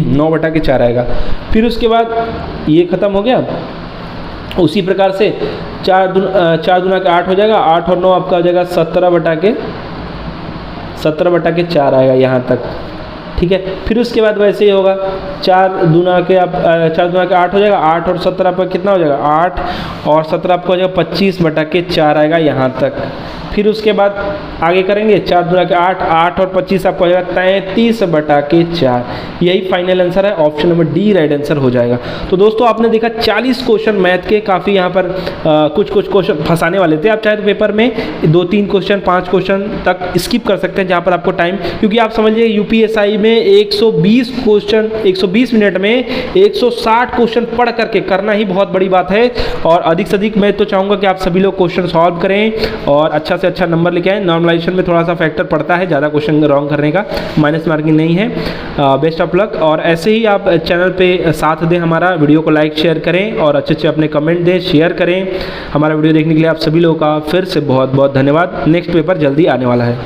9/4 आएगा। फिर उसके बाद ये ख़त्म हो गया। उसी प्रकार से 4 दूना का 8 हो जाएगा, 8 और 9 आपका हो जाएगा 17/4 आएगा यहाँ तक। ठीक है, फिर उसके बाद वैसे ही होगा, 4 दूना के 8 हो जाएगा, 8 और 17 पर कितना हो जाएगा, 8 और 17 आपको हो जाएगा 25/4 आएगा यहाँ तक। फिर उसके बाद आगे करेंगे 4 दूना के 8, 8 और 25 आपको आ जाएगा 33/4। यही फाइनल आंसर है, option number D right answer हो जाएगा। तो दोस्तों आपने देखा 40 क्वेश्चन मैथ के, काफ़ी यहाँ पर कुछ क्वेश्चन फंसाने वाले थे। आप चाहे तो पेपर में 2-3 क्वेश्चन 5 क्वेश्चन तक स्किप कर सकते हैं जहाँ पर आपको टाइम, क्योंकि आप समझिए यूपीएसआई में 120 क्वेश्चन 120 मिनट में 160 क्वेश्चन पढ़ करके करना ही बहुत बड़ी बात है। और अधिक से अधिक मैं तो चाहूँगा कि आप सभी लोग क्वेश्चन सॉल्व करें और अच्छा से अच्छा नंबर लेके आएँ। नॉर्मलाइजेशन में थोड़ा सा फैक्टर पड़ता है ज़्यादा क्वेश्चन रॉन्ग करने का, माइनस मार्किंग नहीं है। Best of luck. और ऐसे ही आप चैनल पे साथ दें हमारा, वीडियो को लाइक शेयर करें और अच्छे अच्छे अपने कमेंट दें, शेयर करें। हमारा वीडियो देखने के लिए आप सभी लोगों का फिर से बहुत बहुत धन्यवाद। नेक्स्ट पेपर जल्दी आने वाला है।